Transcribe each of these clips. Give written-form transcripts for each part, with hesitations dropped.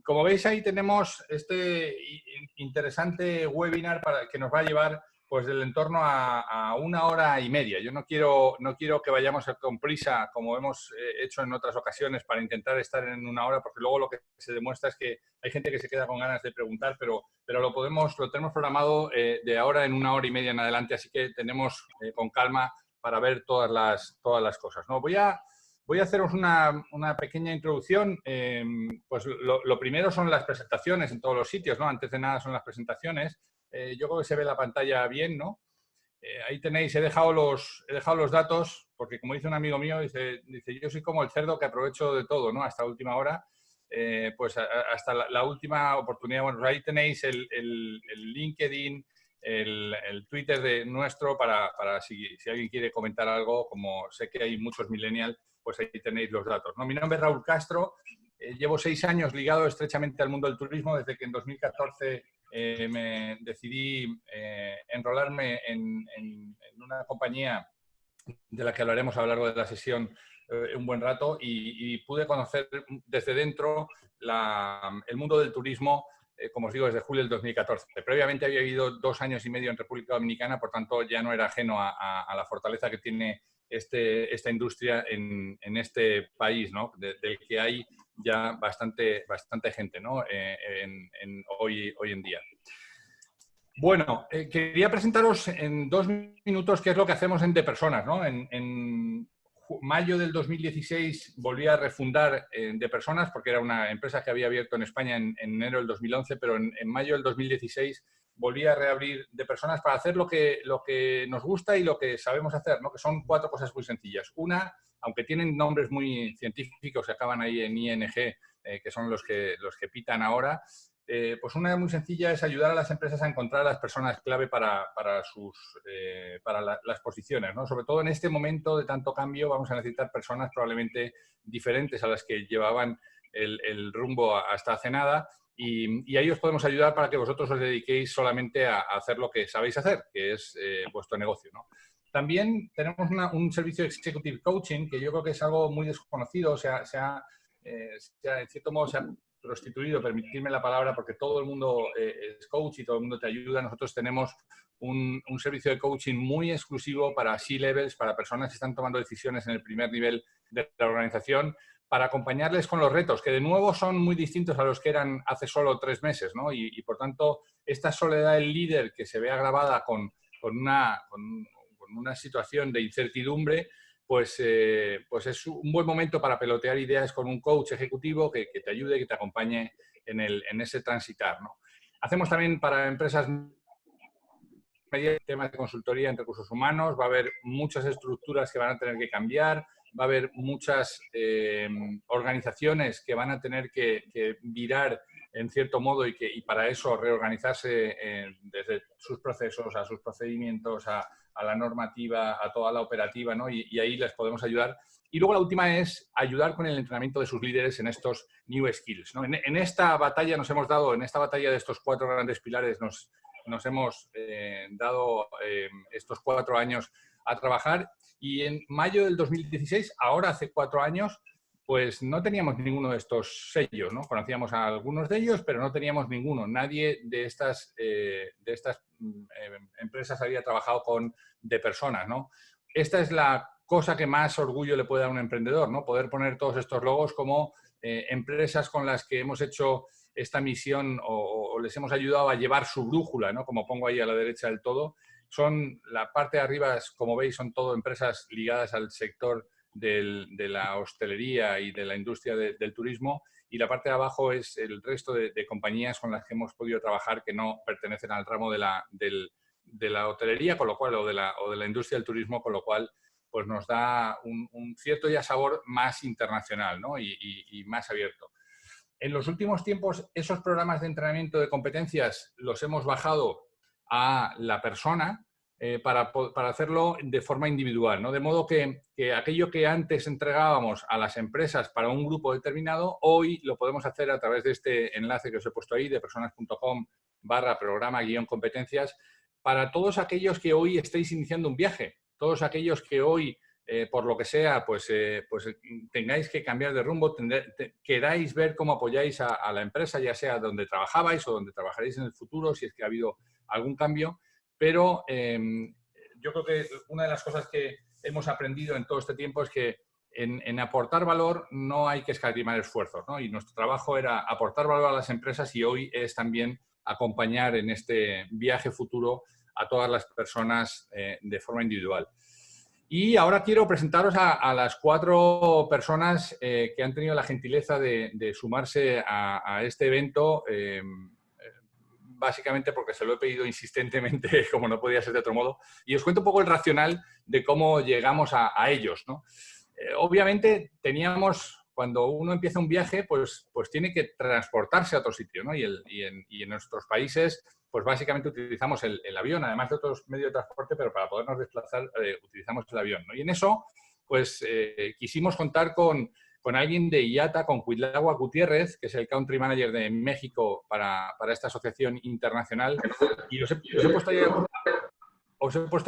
Como veis ahí tenemos este interesante webinar que nos va a llevar pues del entorno a 1 hora y media. Yo no quiero que vayamos con prisa, como hemos hecho en otras ocasiones, para intentar estar en 1 hora, porque luego lo que se demuestra es que hay gente que se queda con ganas de preguntar, pero lo tenemos programado de ahora en 1 hora y media en adelante, así que tenemos con calma para ver todas las cosas, ¿no? Voy a haceros una pequeña introducción. Pues lo primero son las presentaciones en todos los sitios, ¿no? Antes de nada son las presentaciones. Yo creo que se ve la pantalla bien, ¿no? Ahí tenéis, he dejado los datos, porque como dice un amigo mío, dice, yo soy como el cerdo que aprovecho de todo, ¿no? Hasta última hora, pues hasta la última oportunidad. Bueno, pues ahí tenéis el LinkedIn, el Twitter de nuestro para si alguien quiere comentar algo, como sé que hay muchos millennials, pues ahí tenéis los datos, ¿no? Mi nombre es Raúl Castro, llevo 6 años ligado estrechamente al mundo del turismo, desde que en 2014 me decidí enrolarme en una compañía de la que hablaremos a lo largo de la sesión un buen rato y pude conocer desde dentro el mundo del turismo, como os digo, desde julio del 2014. Previamente había vivido 2 años y medio en República Dominicana, por tanto ya no era ajeno a la fortaleza que tiene esta industria en este país, ¿no? Del que hay ya bastante gente, ¿no? Hoy en día. Bueno, quería presentaros en 2 minutos qué es lo que hacemos en De Personas, ¿no? En mayo del 2016 volví a refundar De Personas porque era una empresa que había abierto en España en enero del 2011, pero en mayo del 2016 volví a reabrir De Personas para hacer lo que nos gusta y lo que sabemos hacer, ¿no? Que son 4 cosas muy sencillas. Una, aunque tienen nombres muy científicos que acaban ahí en ING, que son los que pitan ahora, pues una muy sencilla es ayudar a las empresas a encontrar a las personas clave para las posiciones, ¿no? Sobre todo en este momento de tanto cambio vamos a necesitar personas probablemente diferentes a las que llevaban el rumbo hasta hace nada y ahí os podemos ayudar para que vosotros os dediquéis solamente a hacer lo que sabéis hacer, que es vuestro negocio, ¿no? También tenemos un servicio de Executive Coaching que yo creo que es algo muy desconocido, en cierto modo se ha prostituido, permitidme la palabra, porque todo el mundo es coach y todo el mundo te ayuda. Nosotros tenemos un servicio de coaching muy exclusivo para C-levels, para personas que están tomando decisiones en el primer nivel de la organización, para acompañarles con los retos, que de nuevo son muy distintos a los que eran hace solo 3 meses, ¿no? Y por tanto, esta soledad del líder que se ve agravada con una situación de incertidumbre, pues es un buen momento para pelotear ideas con un coach ejecutivo que te ayude, que te acompañe en ese transitar, ¿no? Hacemos también para empresas temas de consultoría en recursos humanos, va a haber muchas estructuras que van a tener que cambiar, va a haber muchas organizaciones que van a tener que virar en cierto modo y para eso reorganizarse desde sus procesos, a sus procedimientos, a la normativa, a toda la operativa, ¿no? Y ahí les podemos ayudar. Y luego la última es ayudar con el entrenamiento de sus líderes en estos new skills, ¿no? En esta batalla en esta batalla de estos 4 grandes pilares nos hemos dado estos 4 años a trabajar y en mayo del 2016, ahora hace 4 años, pues no teníamos ninguno de estos sellos, ¿no? Conocíamos a algunos de ellos, pero no teníamos ninguno. Nadie de estas empresas había trabajado con De Personas, ¿no? Esta es la cosa que más orgullo le puede dar a un emprendedor, ¿no? Poder poner todos estos logos como empresas con las que hemos hecho esta misión o les hemos ayudado a llevar su brújula, ¿no? Como pongo ahí a la derecha del todo. La parte de arriba, como veis, son todo empresas ligadas al sector de la hostelería y de la industria del turismo, y la parte de abajo es el resto de compañías con las que hemos podido trabajar que no pertenecen al ramo de la hotelería, con lo cual, o de la industria del turismo, con lo cual pues nos da un cierto ya sabor más internacional, ¿no? y más abierto. En los últimos tiempos, esos programas de entrenamiento de competencias los hemos bajado a la persona para hacerlo de forma individual, ¿no? De modo que aquello que antes entregábamos a las empresas para un grupo determinado, hoy lo podemos hacer a través de este enlace que os he puesto ahí, depersonas.com/programa-competencias, para todos aquellos que hoy estéis iniciando un viaje, todos aquellos que hoy por lo que sea, pues tengáis que cambiar de rumbo, queráis ver cómo apoyáis a la empresa, ya sea donde trabajabais o donde trabajaréis en el futuro, si es que ha habido algún cambio. Pero yo creo que una de las cosas que hemos aprendido en todo este tiempo es que en aportar valor no hay que escatimar esfuerzos, ¿no? Y nuestro trabajo era aportar valor a las empresas y hoy es también acompañar en este viaje futuro a todas las personas de forma individual. Y ahora quiero presentaros a las 4 personas que han tenido la gentileza de sumarse a este evento, básicamente porque se lo he pedido insistentemente, como no podía ser de otro modo, y os cuento un poco el racional de cómo llegamos a ellos, ¿no? Obviamente cuando uno empieza un viaje, pues tiene que transportarse a otro sitio, ¿no? Y en nuestros países, pues básicamente utilizamos el avión, además de otros medios de transporte, pero para podernos desplazar utilizamos el avión, ¿no? Y en eso, pues quisimos contar con alguien de IATA, con Cuitláhuac Gutiérrez, que es el Country Manager de México para esta asociación internacional. Y os he puesto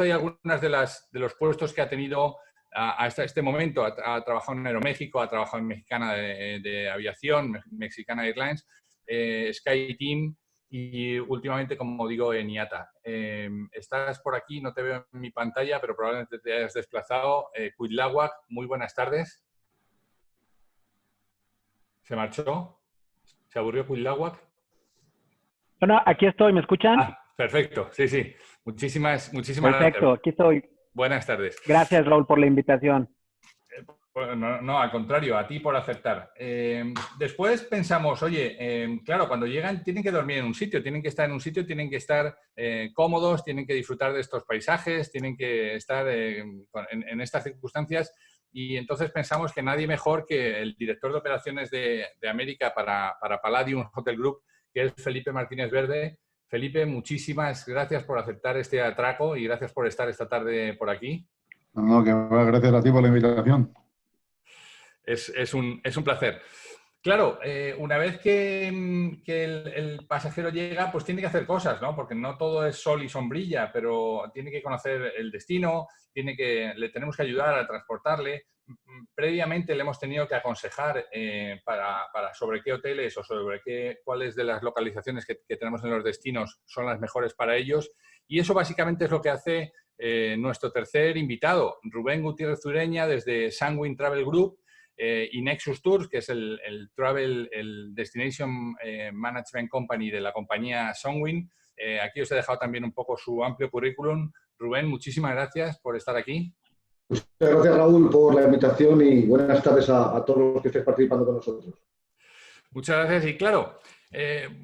ahí algunas de los puestos que ha tenido hasta este momento. Ha trabajado en Aeroméxico, ha trabajado en Mexicana de Aviación, Mexicana Airlines, SkyTeam y últimamente, como digo, en IATA. Estás por aquí, no te veo en mi pantalla, pero probablemente te hayas desplazado. Cuitláhuac, muy buenas tardes. ¿Se marchó? ¿Se aburrió Cuitláhuac? No, aquí estoy, ¿me escuchan? Perfecto, sí, sí. Muchísimas Perfecto, gracias. aquí estoy. Buenas tardes. Gracias, Raúl, por la invitación. No, al contrario, a ti por aceptar. Después pensamos, oye, claro, cuando llegan tienen que dormir en un sitio, tienen que estar en un sitio, tienen que estar cómodos, tienen que disfrutar de estos paisajes, tienen que estar en estas circunstancias. Y entonces pensamos que nadie mejor que el director de operaciones de América para Palladium Hotel Group, que es Felipe Martínez Verde. Felipe, muchísimas gracias por aceptar este atraco y gracias por estar esta tarde por aquí. No, gracias a ti por la invitación. Es un placer. Claro, una vez que el pasajero llega, pues tiene que hacer cosas, ¿no? Porque no todo es sol y sombrilla, pero tiene que conocer el destino, le tenemos que ayudar a transportarle. Previamente le hemos tenido que aconsejar sobre qué hoteles o sobre cuáles de las localizaciones que tenemos en los destinos son las mejores para ellos. Y eso básicamente es lo que hace nuestro tercer invitado, Rubén Gutiérrez Ureña, desde Sanguine Travel Group, y Nexus Tours, que es el Destination Management Company de la compañía Sanguine. Aquí os he dejado también un poco su amplio currículum. Rubén, muchísimas gracias por estar aquí. Muchas gracias, Raúl, por la invitación y buenas tardes a todos los que estéis participando con nosotros. Muchas gracias. Y claro,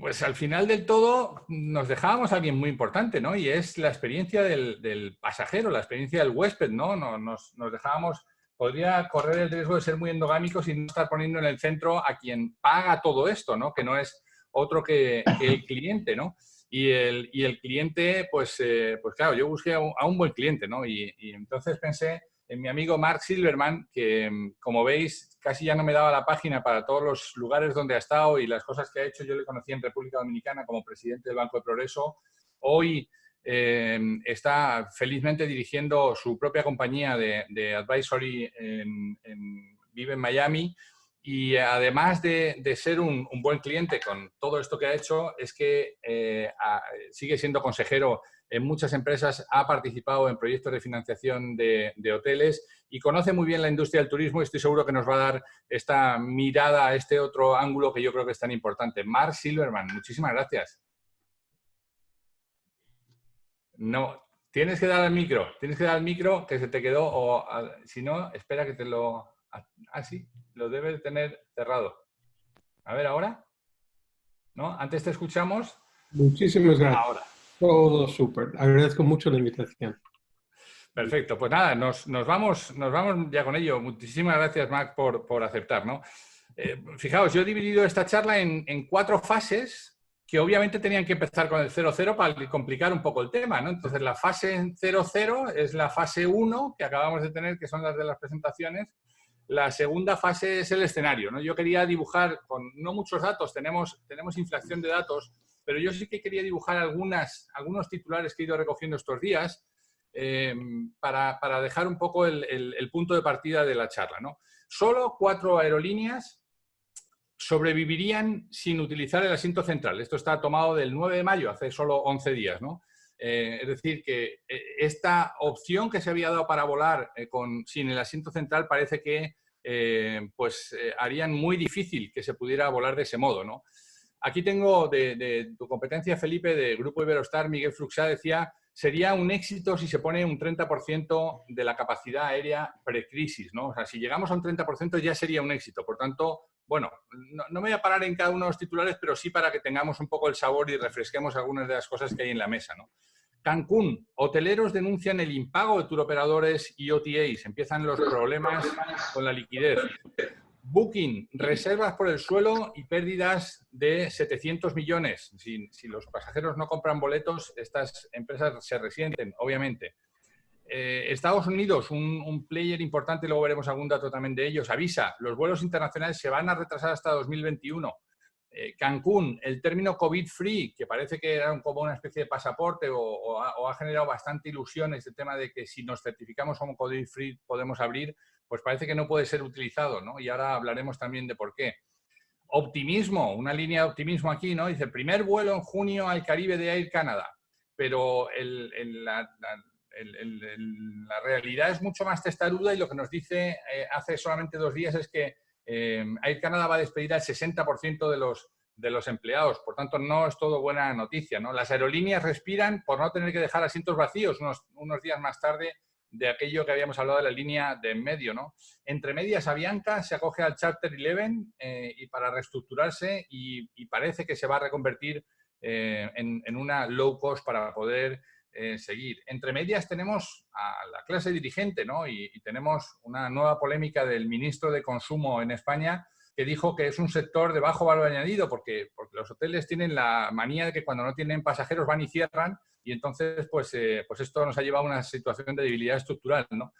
pues al final del todo nos dejábamos a alguien muy importante, ¿no? Y es la experiencia del pasajero, la experiencia del huésped, ¿no? Nos dejábamos... Podría correr el riesgo de ser muy endogámicos y no estar poniendo en el centro a quien paga todo esto, ¿no? Que no es otro que el cliente, ¿no? Y el cliente, pues claro, yo busqué a un buen cliente, ¿no? Y entonces pensé en mi amigo Mark Silverman, que, como veis, casi ya no me daba la página para todos los lugares donde ha estado y las cosas que ha hecho. Yo le conocí en República Dominicana como presidente del Banco de Progreso. Hoy está felizmente dirigiendo su propia compañía de advisory, vive en Miami, y además de ser un buen cliente con todo esto que ha hecho, es que sigue siendo consejero en muchas empresas, ha participado en proyectos de financiación de hoteles y conoce muy bien la industria del turismo, y estoy seguro que nos va a dar esta mirada a este otro ángulo que yo creo que es tan importante. Mark Silverman, muchísimas gracias. No, tienes que dar al micro, que se te quedó, o si no, espera que te lo... sí, lo debes tener cerrado. A ver, ¿ahora? ¿No? Antes te escuchamos. Muchísimas gracias. Ahora. Todo súper. Agradezco mucho la invitación. Perfecto, pues nada, nos vamos ya con ello. Muchísimas gracias, Marc, por aceptar, ¿no? Fijaos, yo he dividido esta charla en 4 fases, que obviamente tenían que empezar con el 00 para complicar un poco el tema, ¿no? Entonces, la fase 00 es la fase 1 que acabamos de tener, que son las de las presentaciones. La segunda fase es el escenario, ¿no? Yo quería dibujar con no muchos datos, tenemos inflación de datos, pero yo sí que quería dibujar algunos titulares que he ido recogiendo estos días, para dejar un poco el punto de partida de la charla, ¿no? Solo 4 aerolíneas sobrevivirían sin utilizar el asiento central. Esto está tomado del 9 de mayo, hace solo 11 días, ¿no? Es decir, que esta opción que se había dado para volar sin el asiento central parece que harían muy difícil que se pudiera volar de ese modo, ¿no? Aquí tengo de tu competencia, Felipe, de Grupo Iberostar, Miguel Fluxá decía, sería un éxito si se pone un 30% de la capacidad aérea precrisis, ¿no? O sea, si llegamos a un 30% ya sería un éxito. Por tanto, bueno, no me voy a parar en cada uno de los titulares, pero sí para que tengamos un poco el sabor y refresquemos algunas de las cosas que hay en la mesa, ¿no? Cancún, hoteleros denuncian el impago de touroperadores y OTAs. Empiezan los problemas con la liquidez. Booking, reservas por el suelo y pérdidas de 700 millones. Si los pasajeros no compran boletos, estas empresas se resienten, obviamente. Estados Unidos, un player importante, luego veremos algún dato también de ellos, avisa, los vuelos internacionales se van a retrasar hasta 2021. Cancún, el término COVID-free, que parece que era como una especie de pasaporte o ha generado bastante ilusión este tema de que si nos certificamos como COVID-free podemos abrir, pues parece que no puede ser utilizado, ¿no? Y ahora hablaremos también de por qué. Optimismo, una línea de optimismo aquí, ¿no? Dice, primer vuelo en junio al Caribe de Air Canada, pero la realidad es mucho más testaruda y lo que nos dice hace solamente 2 días es que Air Canada va a despedir al 60% de los empleados. Por tanto, no es todo buena noticia, ¿no? Las aerolíneas respiran por no tener que dejar asientos vacíos unos días más tarde de aquello que habíamos hablado de la línea de en medio, ¿no? Entre medias, Avianca se acoge al Charter 11 y para reestructurarse y parece que se va a reconvertir en una low cost para poder seguir. Entre medias tenemos a la clase dirigente, ¿no? Y tenemos una nueva polémica del ministro de Consumo en España que dijo que es un sector de bajo valor añadido porque los hoteles tienen la manía de que cuando no tienen pasajeros van y cierran y entonces pues esto nos ha llevado a una situación de debilidad estructural, ¿no?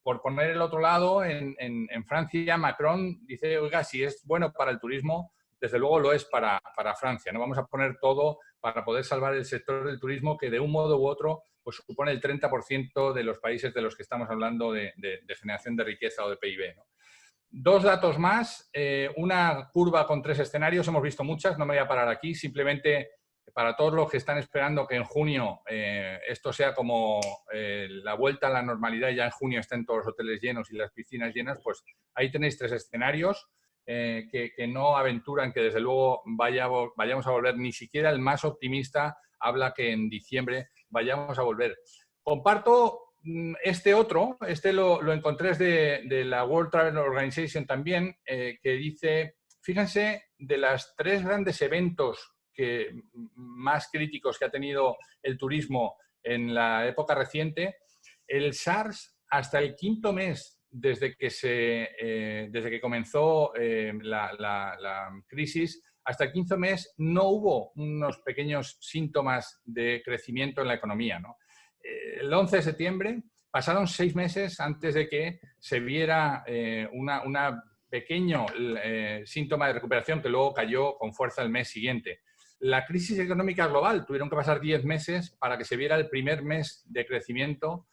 Por poner el otro lado, en Francia, Macron dice, oiga, si es bueno para el turismo, desde luego lo es para Francia, ¿no? Vamos a poner todo para poder salvar el sector del turismo que de un modo u otro pues supone el 30% de los países de los que estamos hablando de generación de riqueza o de PIB, ¿no? 2 datos más, una curva con 3 escenarios, hemos visto muchas, no me voy a parar aquí, simplemente para todos los que están esperando que en junio esto sea como la vuelta a la normalidad, ya en junio estén todos los hoteles llenos y las piscinas llenas, pues ahí tenéis 3 escenarios que no aventuran que desde luego vayamos a volver, ni siquiera el más optimista habla que en diciembre vayamos a volver. Comparto este otro, lo encontré de la World Travel Organization también, que dice, fíjense, de los 3 grandes eventos más críticos que ha tenido el turismo en la época reciente, el SARS hasta el 5º mes desde que comenzó la crisis, hasta el 5º mes no hubo unos pequeños síntomas de crecimiento en la economía, ¿no? El 11 de septiembre pasaron 6 meses antes de que se viera una pequeño síntoma de recuperación que luego cayó con fuerza el mes siguiente. La crisis económica global tuvieron que pasar 10 meses para que se viera el primer mes de crecimiento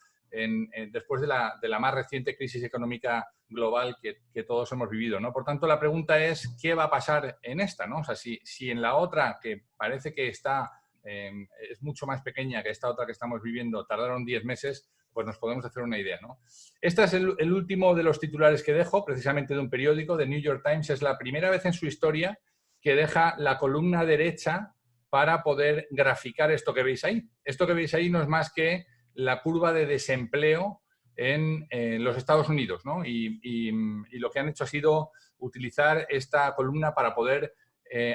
después de la más reciente crisis económica global que todos hemos vivido, ¿no? Por tanto, la pregunta es, ¿qué va a pasar en esta, ¿no? O sea, si en la otra, que parece que es mucho más pequeña que esta otra que estamos viviendo, tardaron 10 meses, pues nos podemos hacer una idea, ¿no? Este es el último de los titulares que dejo, precisamente de un periódico, de New York Times. Es la primera vez en su historia que deja la columna derecha para poder graficar esto que veis ahí. Esto que veis ahí no es más que la curva de desempleo en los Estados Unidos, ¿no? Y lo que han hecho ha sido utilizar esta columna para poder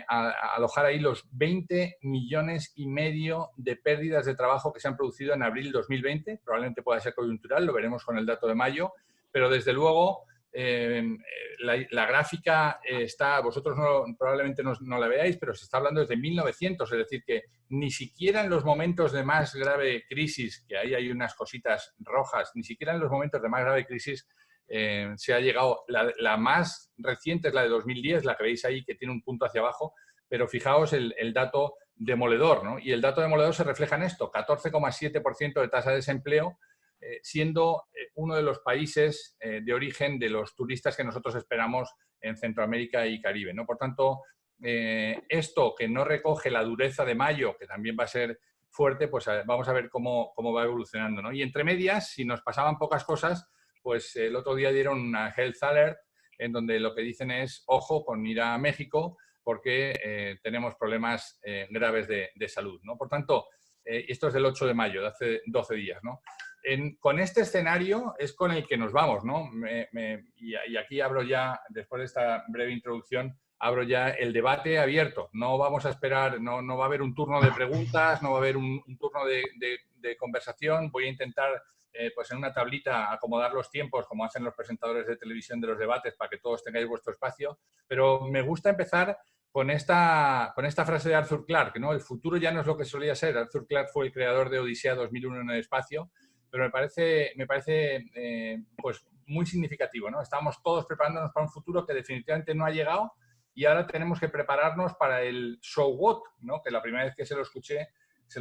alojar ahí los 20,5 millones de pérdidas de trabajo que se han producido en abril 2020. Probablemente pueda ser coyuntural, lo veremos con el dato de mayo, pero desde luego la gráfica está, vosotros probablemente no la veáis, pero se está hablando desde 1900, es decir, que ni siquiera en los momentos de más grave crisis, que ahí hay unas cositas rojas, ni siquiera en los momentos de más grave crisis se ha llegado. La más reciente es la de 2010, la que veis ahí, que tiene un punto hacia abajo, pero fijaos el dato demoledor, ¿no? Y el dato demoledor se refleja en esto, 14,7% de tasa de desempleo, siendo uno de los países de origen de los turistas que nosotros esperamos en Centroamérica y Caribe, ¿no? Por tanto, esto que no recoge la dureza de mayo, que también va a ser fuerte, pues vamos a ver cómo va evolucionando, ¿no? Y entre medias, si nos pasaban pocas cosas, pues el otro día dieron una Health Alert en donde lo que dicen es, ojo con ir a México porque tenemos problemas graves de salud, ¿no? Por tanto, esto es del 8 de mayo, de hace 12 días, ¿no? Con este escenario es con el que nos vamos, ¿no? Y aquí abro ya, después de esta breve introducción, abro ya el debate abierto. No vamos a esperar, no va a haber un turno de preguntas, no va a haber un turno de conversación. Voy a intentar, pues en una tablita, acomodar los tiempos, como hacen los presentadores de televisión de los debates, para que todos tengáis vuestro espacio. Pero me gusta empezar con esta frase de Arthur Clarke, ¿no? El futuro ya no es lo que solía ser. Arthur Clarke fue el creador de Odisea 2001 en el espacio, pero me parece pues muy significativo, ¿no? Estamos todos preparándonos para un futuro que definitivamente no ha llegado y ahora tenemos que prepararnos para el so what, ¿no? Que la primera vez que se lo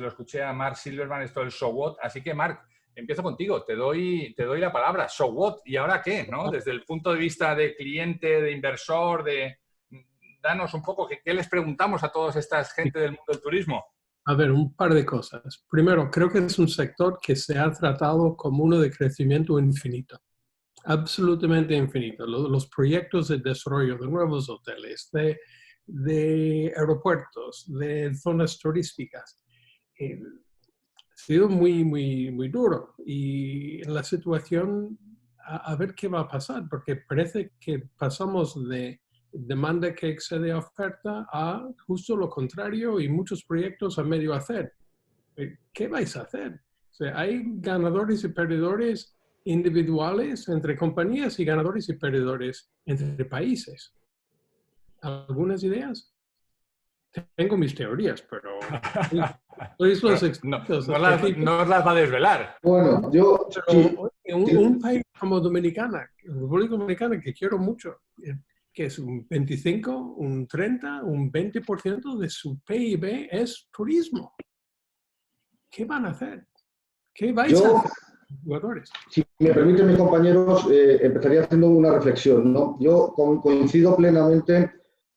escuché a Mark Silverman, esto del so what. Así que, Mark, empiezo contigo, te doy la palabra. So what, ¿y ahora qué? ¿No? Desde el punto de vista de cliente, de inversor, danos un poco, ¿qué les preguntamos a toda esta gente del mundo del turismo? A ver, un par de cosas. Primero, creo que es un sector que se ha tratado como uno de crecimiento infinito, absolutamente infinito. Los proyectos de desarrollo de nuevos hoteles, de aeropuertos, de zonas turísticas, ha sido muy, muy, muy duro. Y la situación, a ver qué va a pasar, porque parece que pasamos de demanda que excede oferta a justo lo contrario y muchos proyectos a medio hacer. ¿Qué vais a hacer? O sea, hay ganadores y perdedores individuales entre compañías y ganadores y perdedores entre países. ¿Algunas ideas? Tengo mis teorías, pero sois los expertos. No os las va a desvelar. Bueno, yo... Pero un país como Dominicana, República Dominicana, que quiero mucho, que es un 25, un 30, un 20% de su PIB es turismo. ¿Qué van a hacer? ¿Qué vais a hacer, jugadores? Si me permiten mis compañeros, empezaría haciendo una reflexión, ¿no? Yo coincido plenamente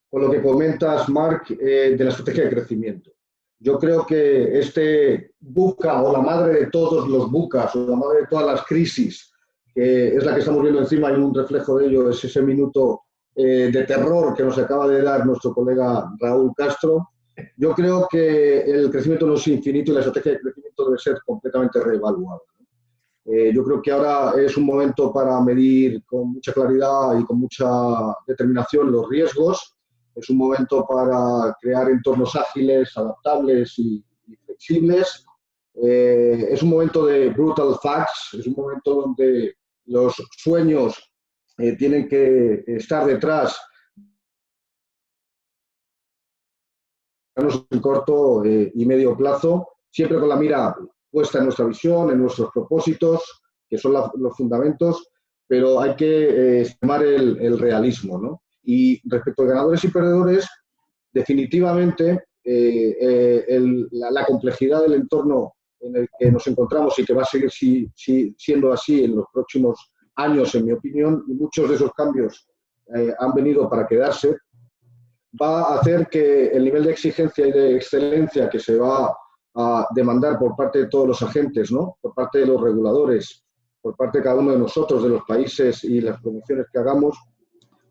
con lo que comentas, Marc, de la estrategia de crecimiento. Yo creo que este buca, o la madre de todos los bucas, o la madre de todas las crisis, que es la que estamos viendo encima, y un reflejo de ello es ese minuto de terror que nos acaba de dar nuestro colega Raúl Castro. Yo creo que el crecimiento no es infinito y la estrategia de crecimiento debe ser completamente reevaluada. Yo creo que ahora es un momento para medir con mucha claridad y con mucha determinación los riesgos. Es un momento para crear entornos ágiles, adaptables y flexibles. Es un momento de brutal facts, es un momento donde los sueños tienen que estar detrás en corto y medio plazo, siempre con la mira puesta en nuestra visión, en nuestros propósitos, que son los fundamentos, pero hay que estimar el realismo, ¿no? Y respecto a ganadores y perdedores, definitivamente la complejidad del entorno en el que nos encontramos y que va a seguir siendo así en los próximos años, en mi opinión, y muchos de esos cambios han venido para quedarse, va a hacer que el nivel de exigencia y de excelencia que se va a demandar por parte de todos los agentes, ¿no? Por parte de los reguladores, por parte de cada uno de nosotros, de los países y las promociones que hagamos,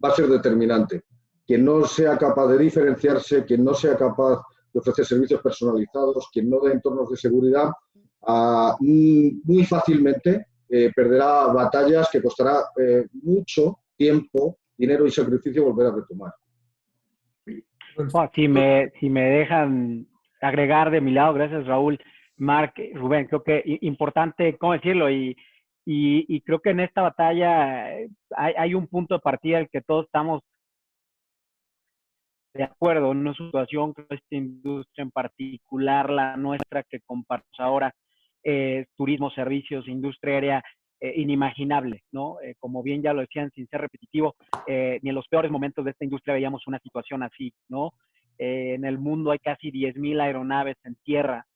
va a ser determinante. Quien no sea capaz de diferenciarse, quien no sea capaz de ofrecer servicios personalizados, quien no dé entornos de seguridad, muy fácilmente perderá batallas que costará mucho tiempo, dinero y sacrificio volver a retomar. Oh, si me dejan agregar de mi lado, gracias Raúl, Marc, Rubén, creo que importante, ¿cómo decirlo? Y creo que en esta batalla hay un punto de partida al que todos estamos de acuerdo en una situación que esta industria en particular, la nuestra que compartimos ahora, turismo, servicios, industria aérea, inimaginable, ¿no? Como bien ya lo decían, sin ser repetitivo, ni en los peores momentos de esta industria veíamos una situación así, ¿no? En el mundo hay casi 10,000 aeronaves en tierra,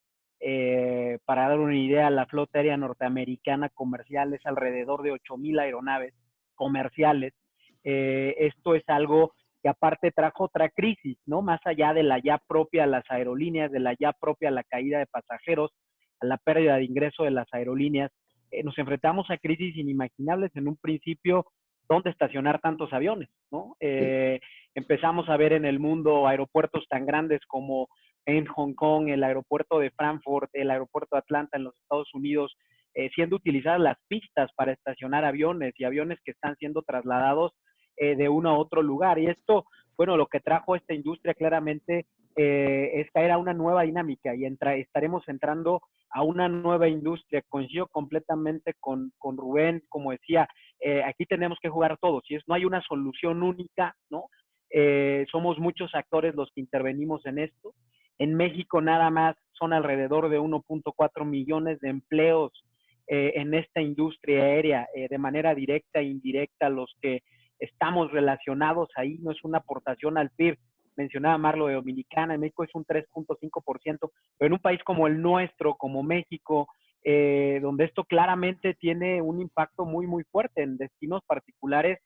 Para dar una idea, la flota aérea norteamericana comercial es alrededor de 8,000 aeronaves comerciales. Esto es algo que aparte trajo otra crisis, ¿no? Más allá de la ya propia las aerolíneas, de la ya propia la caída de pasajeros, a la pérdida de ingreso de las aerolíneas, nos enfrentamos a crisis inimaginables en un principio, dónde estacionar tantos aviones, ¿no? Empezamos a ver en el mundo aeropuertos tan grandes como en Hong Kong, el aeropuerto de Frankfurt, el aeropuerto de Atlanta en los Estados Unidos, siendo utilizadas las pistas para estacionar aviones y aviones que están siendo trasladados de uno a otro lugar. Y esto, bueno, lo que trajo esta industria claramente es caer a una nueva dinámica y estaremos entrando a una nueva industria. Coincido completamente con Rubén, como decía, aquí tenemos que jugar todos, no hay una solución única, ¿no? Somos muchos actores los que intervenimos en esto. En México nada más son alrededor de 1.4 millones de empleos en esta industria aérea, de manera directa e indirecta, los que estamos relacionados ahí, no es una aportación al PIB. Mencionaba Marlo de Dominicana, en México es un 3.5%, pero en un país como el nuestro, como México, donde esto claramente tiene un impacto muy, muy fuerte en destinos particulares,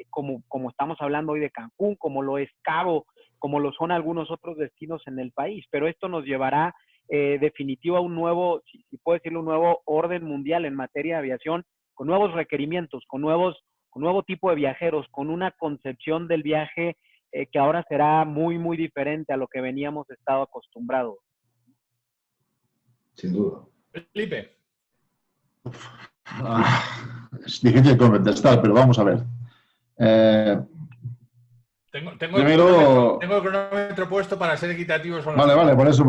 como estamos hablando hoy de Cancún, como lo es Cabo, como lo son algunos otros destinos en el país. Pero esto nos llevará definitivo a un nuevo, si puedo decirlo, un nuevo orden mundial en materia de aviación, con nuevos requerimientos, con nuevo tipo de viajeros, con una concepción del viaje que ahora será muy, muy diferente a lo que veníamos estado acostumbrados. Sin duda. Felipe. Es difícil contestar, pero vamos a ver. Tengo Primero, el cronómetro puesto para ser equitativos. Vale, por eso.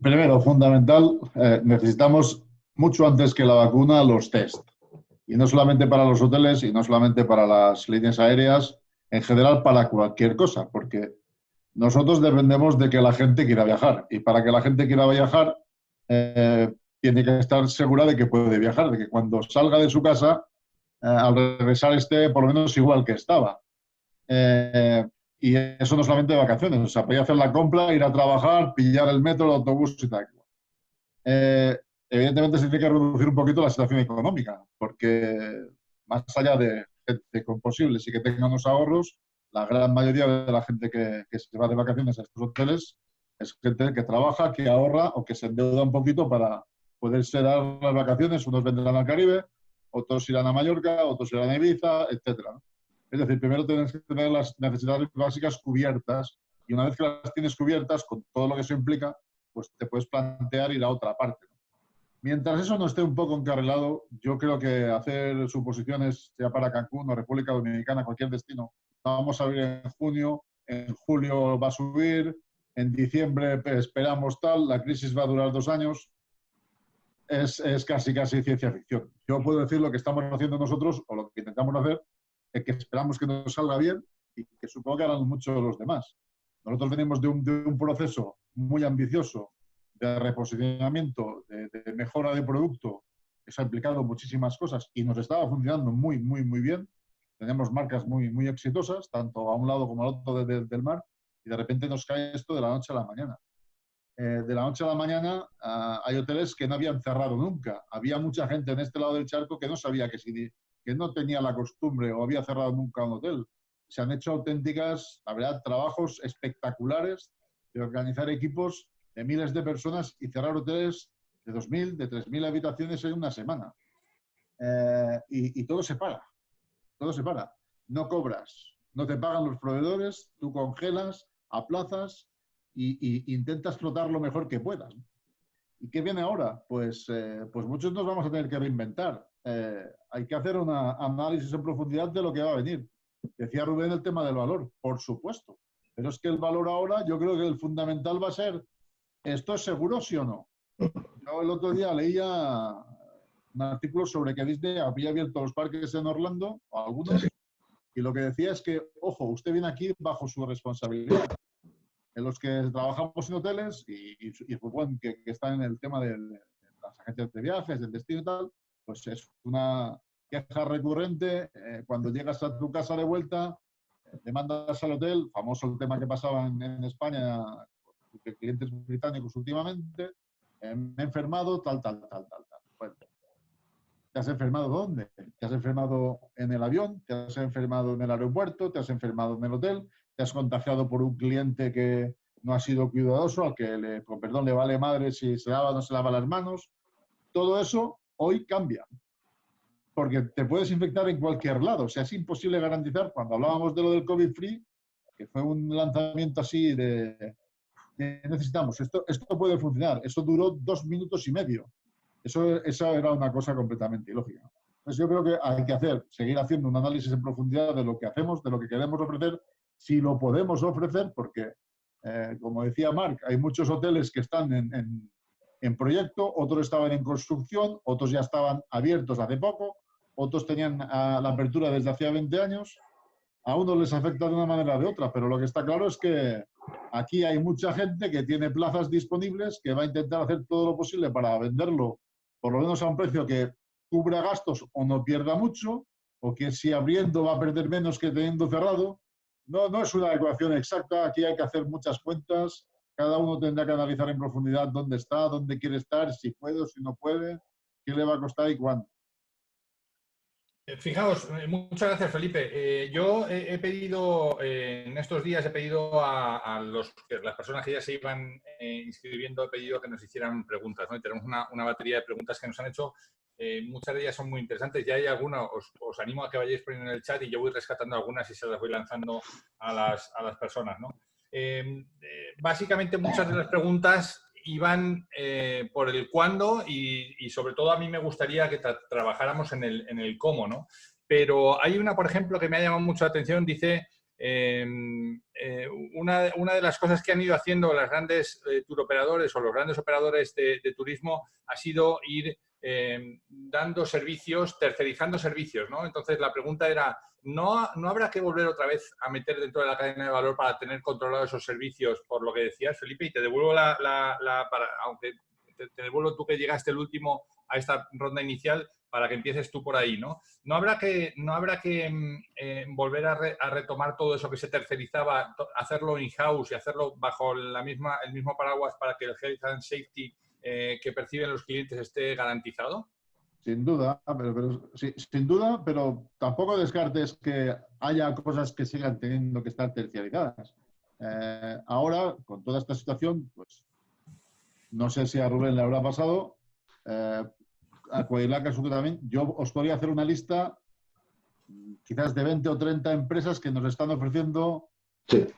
Primero, fundamental, necesitamos mucho antes que la vacuna los test. Y no solamente para los hoteles y no solamente para las líneas aéreas, en general para cualquier cosa, porque nosotros dependemos de que la gente quiera viajar. Y para que la gente quiera viajar, tiene que estar segura de que puede viajar, de que cuando salga de su casa, al regresar esté por lo menos igual que estaba. Y eso no solamente de vacaciones, o sea, podía hacer la compra, ir a trabajar, pillar el metro, el autobús y tal. Evidentemente se tiene que reducir un poquito la situación económica, porque más allá de gente con posibles y que tengan unos ahorros, la gran mayoría de la gente que se va de vacaciones a estos hoteles es gente que trabaja, que ahorra o que se endeuda un poquito para poder dar las vacaciones. Unos vendrán al Caribe, otros irán a Mallorca, otros irán a Ibiza, etcétera. Es decir, primero tienes que tener las necesidades básicas cubiertas y una vez que las tienes cubiertas, con todo lo que eso implica, pues te puedes plantear ir a otra parte. Mientras eso no esté un poco encarrilado, yo creo que hacer suposiciones, sea para Cancún o República Dominicana, cualquier destino, vamos a abrir en junio, en julio va a subir, en diciembre esperamos tal, la crisis va a durar 2 años, es casi ciencia ficción. Yo puedo decir lo que estamos haciendo nosotros o lo que intentamos hacer, es que esperamos que nos salga bien y que supongo que harán mucho los demás. Nosotros venimos de un proceso muy ambicioso de reposicionamiento, de mejora de producto, que se ha implicado muchísimas cosas y nos estaba funcionando muy, muy, muy bien. Tenemos marcas muy, muy exitosas, tanto a un lado como al otro del mar, y de repente nos cae esto de la noche a la mañana. De la noche a la mañana hay hoteles que no habían cerrado nunca. Había mucha gente en este lado del charco que no sabía que no tenía la costumbre o había cerrado nunca un hotel. Se han hecho auténticas, la verdad, trabajos espectaculares de organizar equipos de miles de personas y cerrar hoteles de 2.000, de 3.000 habitaciones en una semana. Y todo se para. Todo se para. No cobras, no te pagan los proveedores, tú congelas, aplazas y intentas flotar lo mejor que puedas. ¿Y qué viene ahora? Pues muchos nos vamos a tener que reinventar. Hay que hacer un análisis en profundidad de lo que va a venir. Decía Rubén el tema del valor, por supuesto. Pero es que el valor ahora, yo creo que el fundamental va a ser, ¿esto es seguro, sí o no? Yo el otro día leía un artículo sobre que Disney había abierto los parques en Orlando, o algunos, y lo que decía es que, ojo, usted viene aquí bajo su responsabilidad. En los que trabajamos en hoteles y bueno, que están en el tema de las agencias de viajes, del destino y tal, pues es una queja recurrente. Cuando llegas a tu casa de vuelta, te mandas al hotel, famoso el tema que pasaba en España, clientes británicos últimamente, me he enfermado, tal. Bueno, ¿te has enfermado dónde? ¿Te has enfermado en el avión? ¿Te has enfermado en el aeropuerto? ¿Te has enfermado en el hotel? ¿Te has contagiado por un cliente que no ha sido cuidadoso, al que, con perdón, le vale madre si se lava o no se lava las manos? Todo eso hoy cambia, porque te puedes infectar en cualquier lado. O sea, es imposible garantizar, cuando hablábamos de lo del COVID-free, que fue un lanzamiento así de necesitamos, esto puede funcionar. Eso duró 2 minutos y medio. Esa era una cosa completamente ilógica. Entonces yo creo que hay que seguir haciendo un análisis en profundidad de lo que hacemos, de lo que queremos ofrecer, si lo podemos ofrecer, porque, como decía Marc, hay muchos hoteles que están en proyecto, otros estaban en construcción, otros ya estaban abiertos hace poco, otros tenían la apertura desde hacía 20 años. A unos les afecta de una manera o de otra, pero lo que está claro es que aquí hay mucha gente que tiene plazas disponibles, que va a intentar hacer todo lo posible para venderlo, por lo menos a un precio que cubra gastos o no pierda mucho, o que si abriendo va a perder menos que teniendo cerrado. No es una ecuación exacta, aquí hay que hacer muchas cuentas, cada uno tendrá que analizar en profundidad dónde está, dónde quiere estar, si puede o si no puede, qué le va a costar y cuándo. Fijaos, muchas gracias, Felipe. Yo he pedido, en estos días he pedido a las personas que ya se iban inscribiendo, he pedido que nos hicieran preguntas, ¿no? Y tenemos una batería de preguntas que nos han hecho. Muchas de ellas son muy interesantes. Ya hay algunas, os animo a que vayáis poniendo en el chat y yo voy rescatando algunas y se las voy lanzando a las personas, ¿no? Básicamente, muchas de las preguntas iban por el cuándo y sobre todo a mí me gustaría que trabajáramos en el cómo, ¿no? Pero hay una, por ejemplo, que me ha llamado mucho la atención, dice, una de las cosas que han ido haciendo las grandes turoperadores o los grandes operadores de turismo ha sido ir dando servicios, tercerizando servicios, ¿no? Entonces la pregunta era, ¿no habrá que volver otra vez a meter dentro de la cadena de valor para tener controlados esos servicios, por lo que decías, Felipe? Y te devuelvo aunque te devuelvo tú que llegaste el último a esta ronda inicial, para que empieces tú por ahí, ¿no? ¿No habrá que volver a retomar todo eso que se tercerizaba, hacerlo in-house y hacerlo bajo el mismo paraguas para que el health and safety que perciben los clientes esté garantizado? Sin duda, sí, sin duda, pero tampoco descartes que haya cosas que sigan teniendo que estar terciarizadas. Ahora, con toda esta situación, pues no sé si a Rubén le habrá pasado, a Coailaca también, yo os podría hacer una lista quizás de 20 o 30 empresas que nos están ofreciendo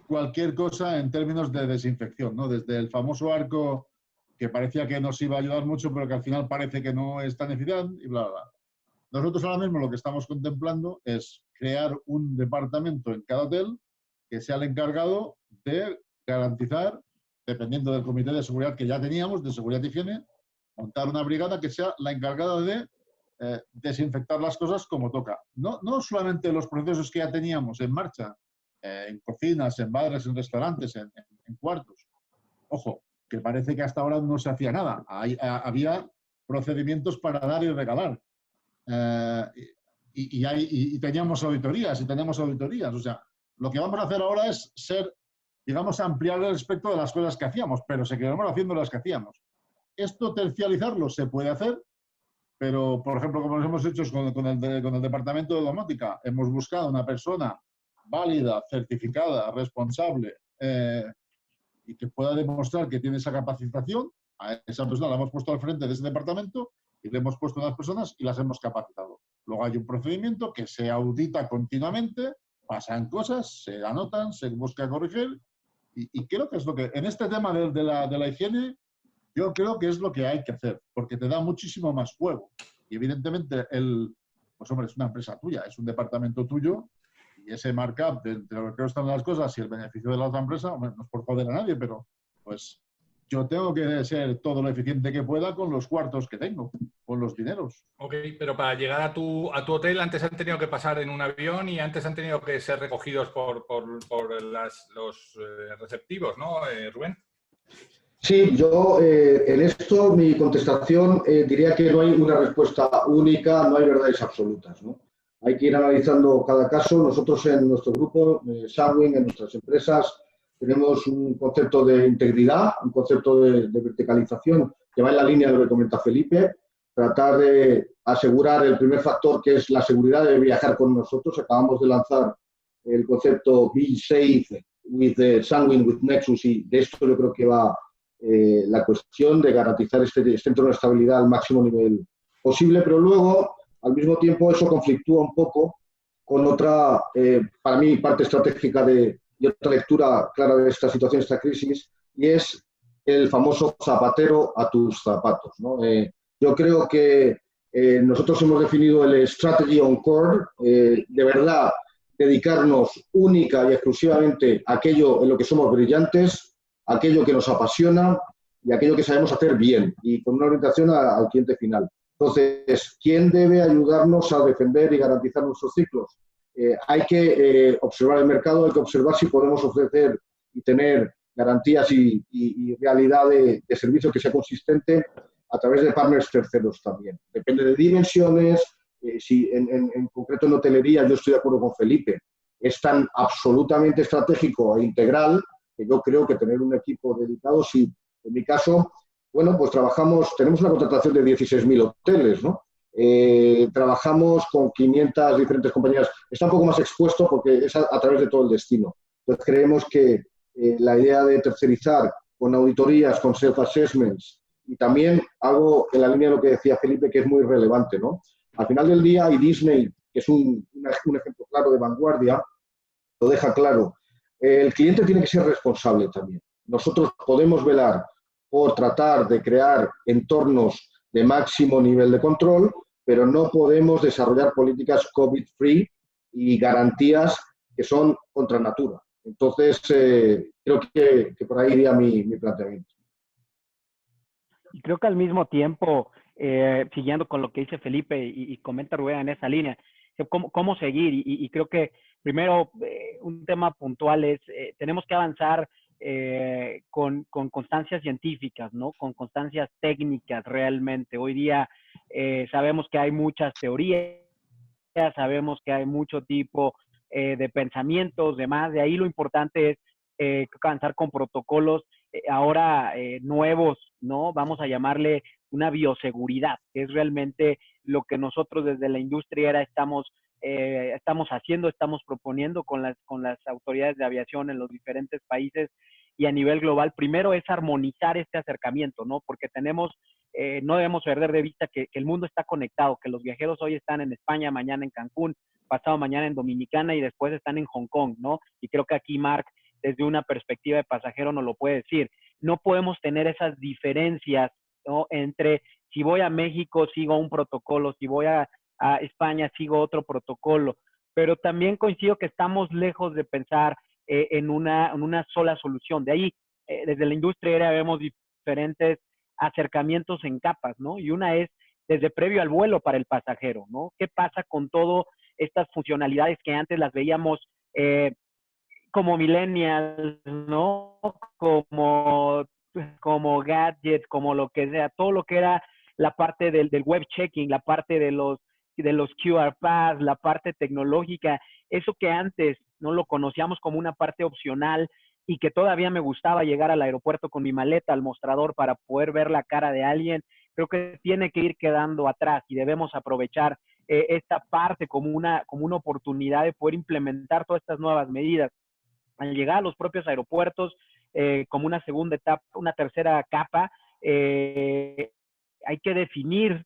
cualquier cosa en términos de desinfección, ¿no? Desde el famoso arco que parecía que nos iba a ayudar mucho, pero que al final parece que no es tan eficaz y bla, bla, bla. Nosotros ahora mismo lo que estamos contemplando es crear un departamento en cada hotel que sea el encargado de garantizar, dependiendo del comité de seguridad que ya teníamos, de seguridad y higiene, montar una brigada que sea la encargada de desinfectar las cosas como toca. No solamente los procesos que ya teníamos en marcha, en cocinas, en bares, en restaurantes, en cuartos. Ojo, que parece que hasta ahora no se hacía nada. Había procedimientos para dar y regalar. Y teníamos auditorías y tenemos auditorías. O sea, lo que vamos a hacer ahora es digamos, ampliar el espectro de las cosas que hacíamos, pero seguiremos haciendo las que hacíamos. Esto terciarizarlo se puede hacer, pero, por ejemplo, como nos hemos hecho con el departamento de domótica, hemos buscado una persona válida, certificada, responsable, y que pueda demostrar que tiene esa capacitación. A esa persona la hemos puesto al frente de ese departamento y le hemos puesto unas personas y las hemos capacitado. Luego hay un procedimiento que se audita continuamente, pasan cosas, se anotan, se busca corregir y creo que es lo que, en este tema de la higiene, yo creo que es lo que hay que hacer, porque te da muchísimo más juego. Y evidentemente, pues hombre, es una empresa tuya, es un departamento tuyo. Y ese markup de lo que están las cosas y el beneficio de la otra empresa, hombre, no es por joder a nadie, pero pues yo tengo que ser todo lo eficiente que pueda con los cuartos que tengo, con los dineros. Ok, pero para llegar a tu hotel antes han tenido que pasar en un avión y antes han tenido que ser recogidos por los receptivos, ¿no, Rubén? Sí, yo en esto mi contestación diría que no hay una respuesta única, no hay verdades absolutas, ¿no? Hay que ir analizando cada caso. Nosotros en nuestro grupo, Sunwing, en nuestras empresas, tenemos un concepto de integridad, un concepto de verticalización que va en la línea de lo que comenta Felipe, tratar de asegurar el primer factor, que es la seguridad de viajar con nosotros. Acabamos de lanzar el concepto Be Safe with Sanguine with Nexus, y de esto yo creo que va la cuestión de garantizar este entorno de estabilidad al máximo nivel posible, pero luego, al mismo tiempo, eso conflictúa un poco con otra, para mí, parte estratégica y otra lectura clara de esta situación, esta crisis, y es el famoso zapatero a tus zapatos, ¿no? Yo creo que nosotros hemos definido el Strategy on Core, de verdad, dedicarnos única y exclusivamente a aquello en lo que somos brillantes, aquello que nos apasiona y aquello que sabemos hacer bien, y con una orientación al cliente final. Entonces, ¿quién debe ayudarnos a defender y garantizar nuestros ciclos? Hay que observar el mercado, hay que observar si podemos ofrecer y tener garantías y realidad de servicio que sea consistente a través de partners terceros también. Depende de dimensiones. Si en concreto en hotelería, yo estoy de acuerdo con Felipe, es tan absolutamente estratégico e integral que yo creo que tener un equipo dedicado, sí. En mi caso, bueno, pues tenemos una contratación de 16.000 hoteles, ¿no? Trabajamos con 500 diferentes compañías. Está un poco más expuesto porque es a través de todo el destino. Entonces, creemos que la idea de tercerizar con auditorías, con self-assessments, y también algo en la línea de lo que decía Felipe, que es muy relevante, ¿no? Al final del día, y Disney, que es un ejemplo claro de vanguardia, lo deja claro, el cliente tiene que ser responsable también. Nosotros podemos velar por tratar de crear entornos de máximo nivel de control, pero no podemos desarrollar políticas COVID-free y garantías que son contra natura. Entonces, creo que por ahí iría mi planteamiento. Y creo que al mismo tiempo, siguiendo con lo que dice Felipe y comenta Rubén en esa línea, cómo seguir. Y creo que primero un tema puntual es, tenemos que avanzar con constancias científicas, ¿no? Con constancias técnicas realmente. Hoy día sabemos que hay muchas teorías, sabemos que hay mucho tipo de pensamientos, demás. De ahí lo importante es avanzar con protocolos ahora nuevos, ¿no? Vamos a llamarle una bioseguridad, que es realmente lo que nosotros desde la industria estamos haciendo, estamos proponiendo con las autoridades de aviación en los diferentes países y a nivel global. Primero es armonizar este acercamiento, ¿no? Porque no debemos perder de vista que el mundo está conectado, que los viajeros hoy están en España, mañana en Cancún, pasado mañana en Dominicana y después están en Hong Kong, ¿no? Y creo que aquí Marc, desde una perspectiva de pasajero, nos lo puede decir. No podemos tener esas diferencias, ¿no? Entre si voy a México sigo un protocolo, si voy a España sigo otro protocolo, pero también coincido que estamos lejos de pensar en una sola solución. De ahí, desde la industria aérea vemos diferentes acercamientos en capas, ¿no? Y una es desde previo al vuelo para el pasajero, ¿no? ¿Qué pasa con todas estas funcionalidades que antes las veíamos como millennials, ¿no? Como gadgets, como lo que sea, todo lo que era la parte del web checking, la parte de los QR Pass, la parte tecnológica, eso que antes no lo conocíamos como una parte opcional y que todavía me gustaba llegar al aeropuerto con mi maleta al mostrador para poder ver la cara de alguien, creo que tiene que ir quedando atrás y debemos aprovechar esta parte como una oportunidad de poder implementar todas estas nuevas medidas. Al llegar a los propios aeropuertos, como una segunda etapa, una tercera capa, hay que definir,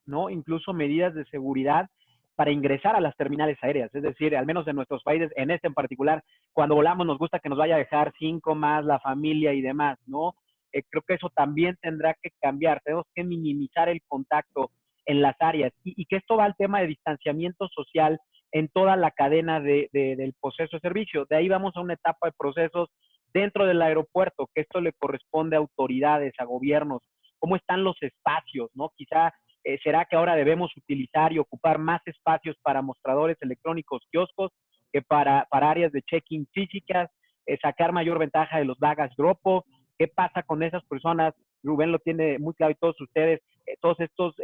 ¿no? Incluso medidas de seguridad para ingresar a las terminales aéreas. Es decir, al menos en nuestros países, en este en particular, cuando volamos nos gusta que nos vaya a dejar 5 más la familia y demás, ¿no? Creo que eso también tendrá que cambiar. Tenemos que minimizar el contacto en las áreas y que esto va al tema de distanciamiento social en toda la cadena del proceso de servicio. De ahí vamos a una etapa de procesos dentro del aeropuerto, que esto le corresponde a autoridades, a gobiernos, cómo están los espacios, ¿no? Quizá será que ahora debemos utilizar y ocupar más espacios para mostradores electrónicos, kioscos, que para áreas de check-in físicas, sacar mayor ventaja de los baggage drop-off. ¿Qué pasa con esas personas? Rubén lo tiene muy claro y todos ustedes, todos estos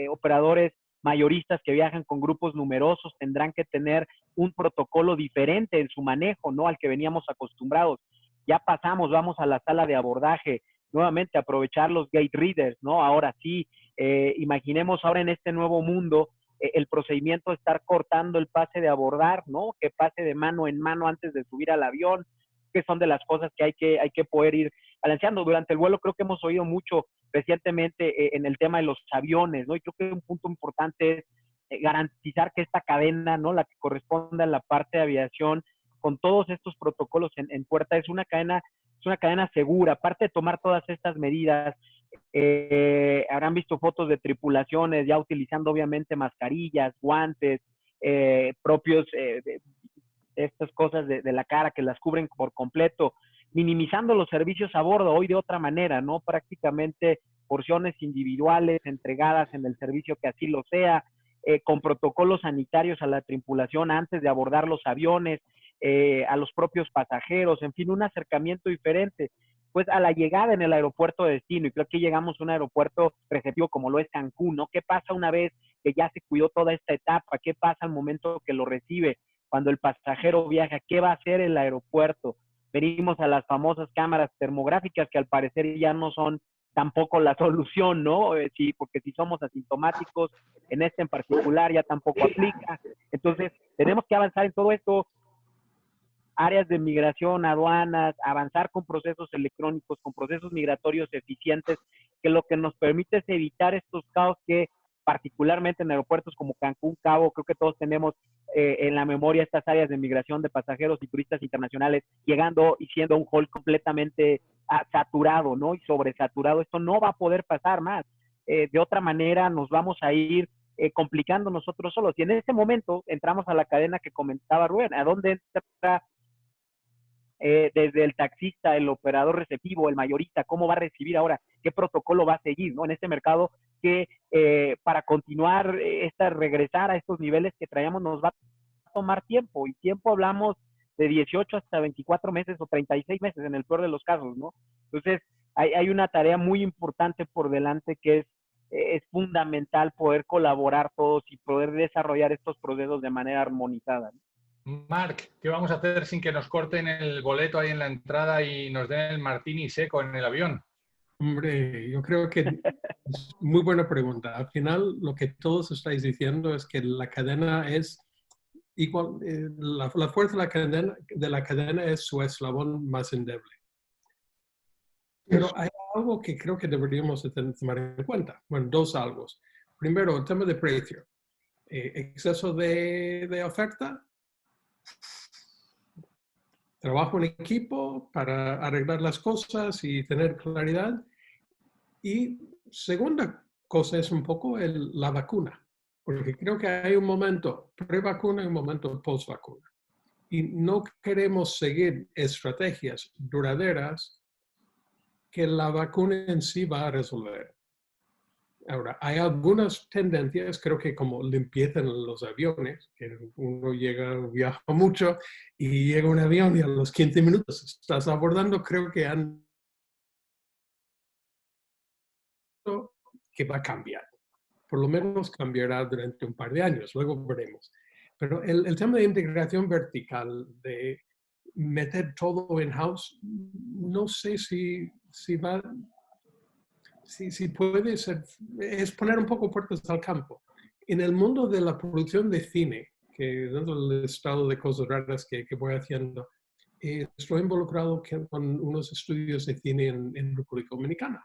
operadores mayoristas que viajan con grupos numerosos tendrán que tener un protocolo diferente en su manejo, ¿no? Al que veníamos acostumbrados. ya pasamos, vamos a la sala de abordaje, nuevamente aprovechar los gate readers, ¿no? Ahora sí, imaginemos ahora en este nuevo mundo el procedimiento de estar cortando el pase de abordar, ¿no? Que pase de mano en mano antes de subir al avión, que son de las cosas que hay que poder ir balanceando. Durante el vuelo creo que hemos oído mucho recientemente en el tema de los aviones, ¿no? Y creo que un punto importante es garantizar que esta cadena, ¿no? La que corresponde a la parte de aviación, con todos estos protocolos en puerta, es una cadena segura. Aparte de tomar todas estas medidas, habrán visto fotos de tripulaciones ya utilizando obviamente mascarillas, guantes, propios, estas cosas de la cara que las cubren por completo, minimizando los servicios a bordo hoy de otra manera, ¿no? Prácticamente porciones individuales entregadas en el servicio que así lo sea, con protocolos sanitarios a la tripulación antes de abordar los aviones, a los propios pasajeros, en fin, un acercamiento diferente pues a la llegada en el aeropuerto de destino, y creo que llegamos a un aeropuerto receptivo como lo es Cancún, ¿no? ¿Qué pasa una vez que ya se cuidó toda esta etapa? ¿Qué pasa al momento que lo recibe? Cuando el pasajero viaja, ¿qué va a hacer el aeropuerto? Venimos a las famosas cámaras termográficas que al parecer ya no son tampoco la solución, ¿no? Sí, porque si somos asintomáticos, en este en particular ya tampoco aplica. Entonces, tenemos que avanzar en todo esto, áreas de migración, aduanas, avanzar con procesos electrónicos, con procesos migratorios eficientes, que lo que nos permite es evitar estos caos que particularmente en aeropuertos como Cancún, Cabo, creo que todos tenemos en la memoria estas áreas de migración de pasajeros y turistas internacionales llegando y siendo un hall completamente saturado, ¿no? Y sobresaturado. Esto no va a poder pasar más. De otra manera nos vamos a ir complicando nosotros solos. Y en ese momento entramos a la cadena que comentaba Rubén, ¿a dónde entra desde el taxista, el operador receptivo, el mayorista, cómo va a recibir ahora, qué protocolo va a seguir, ¿no? En este mercado que para continuar regresar a estos niveles que traíamos nos va a tomar tiempo, y tiempo hablamos de 18 hasta 24 meses o 36 meses en el peor de los casos, ¿no? Entonces hay una tarea muy importante por delante que es fundamental poder colaborar todos y poder desarrollar estos procesos de manera armonizada, ¿no? Marc, ¿qué vamos a hacer sin que nos corten el boleto ahí en la entrada y nos den el martini seco en el avión? Hombre, yo creo que es muy buena pregunta. Al final, lo que todos estáis diciendo es que la cadena es igual, la fuerza de la cadena es su eslabón más endeble. Pero hay algo que creo que deberíamos tomar en cuenta. Bueno, dos algo. Primero, el tema de precio. Exceso de oferta. Trabajo en equipo para arreglar las cosas y tener claridad. Y segunda cosa es un poco la vacuna, porque creo que hay un momento pre-vacuna y un momento post-vacuna. Y no queremos seguir estrategias duraderas que la vacuna en sí va a resolver. Ahora, hay algunas tendencias, creo que como limpieza en los aviones, que uno viaja mucho y llega un avión y a los 15 minutos estás abordando, creo que va a cambiar. Por lo menos cambiará durante un par de años, luego veremos. Pero el tema de integración vertical, de meter todo in-house, no sé si puede ser, es poner un poco puertas al campo. En el mundo de la producción de cine, que dentro del estado de cosas raras que voy haciendo, estoy involucrado con unos estudios de cine en República Dominicana.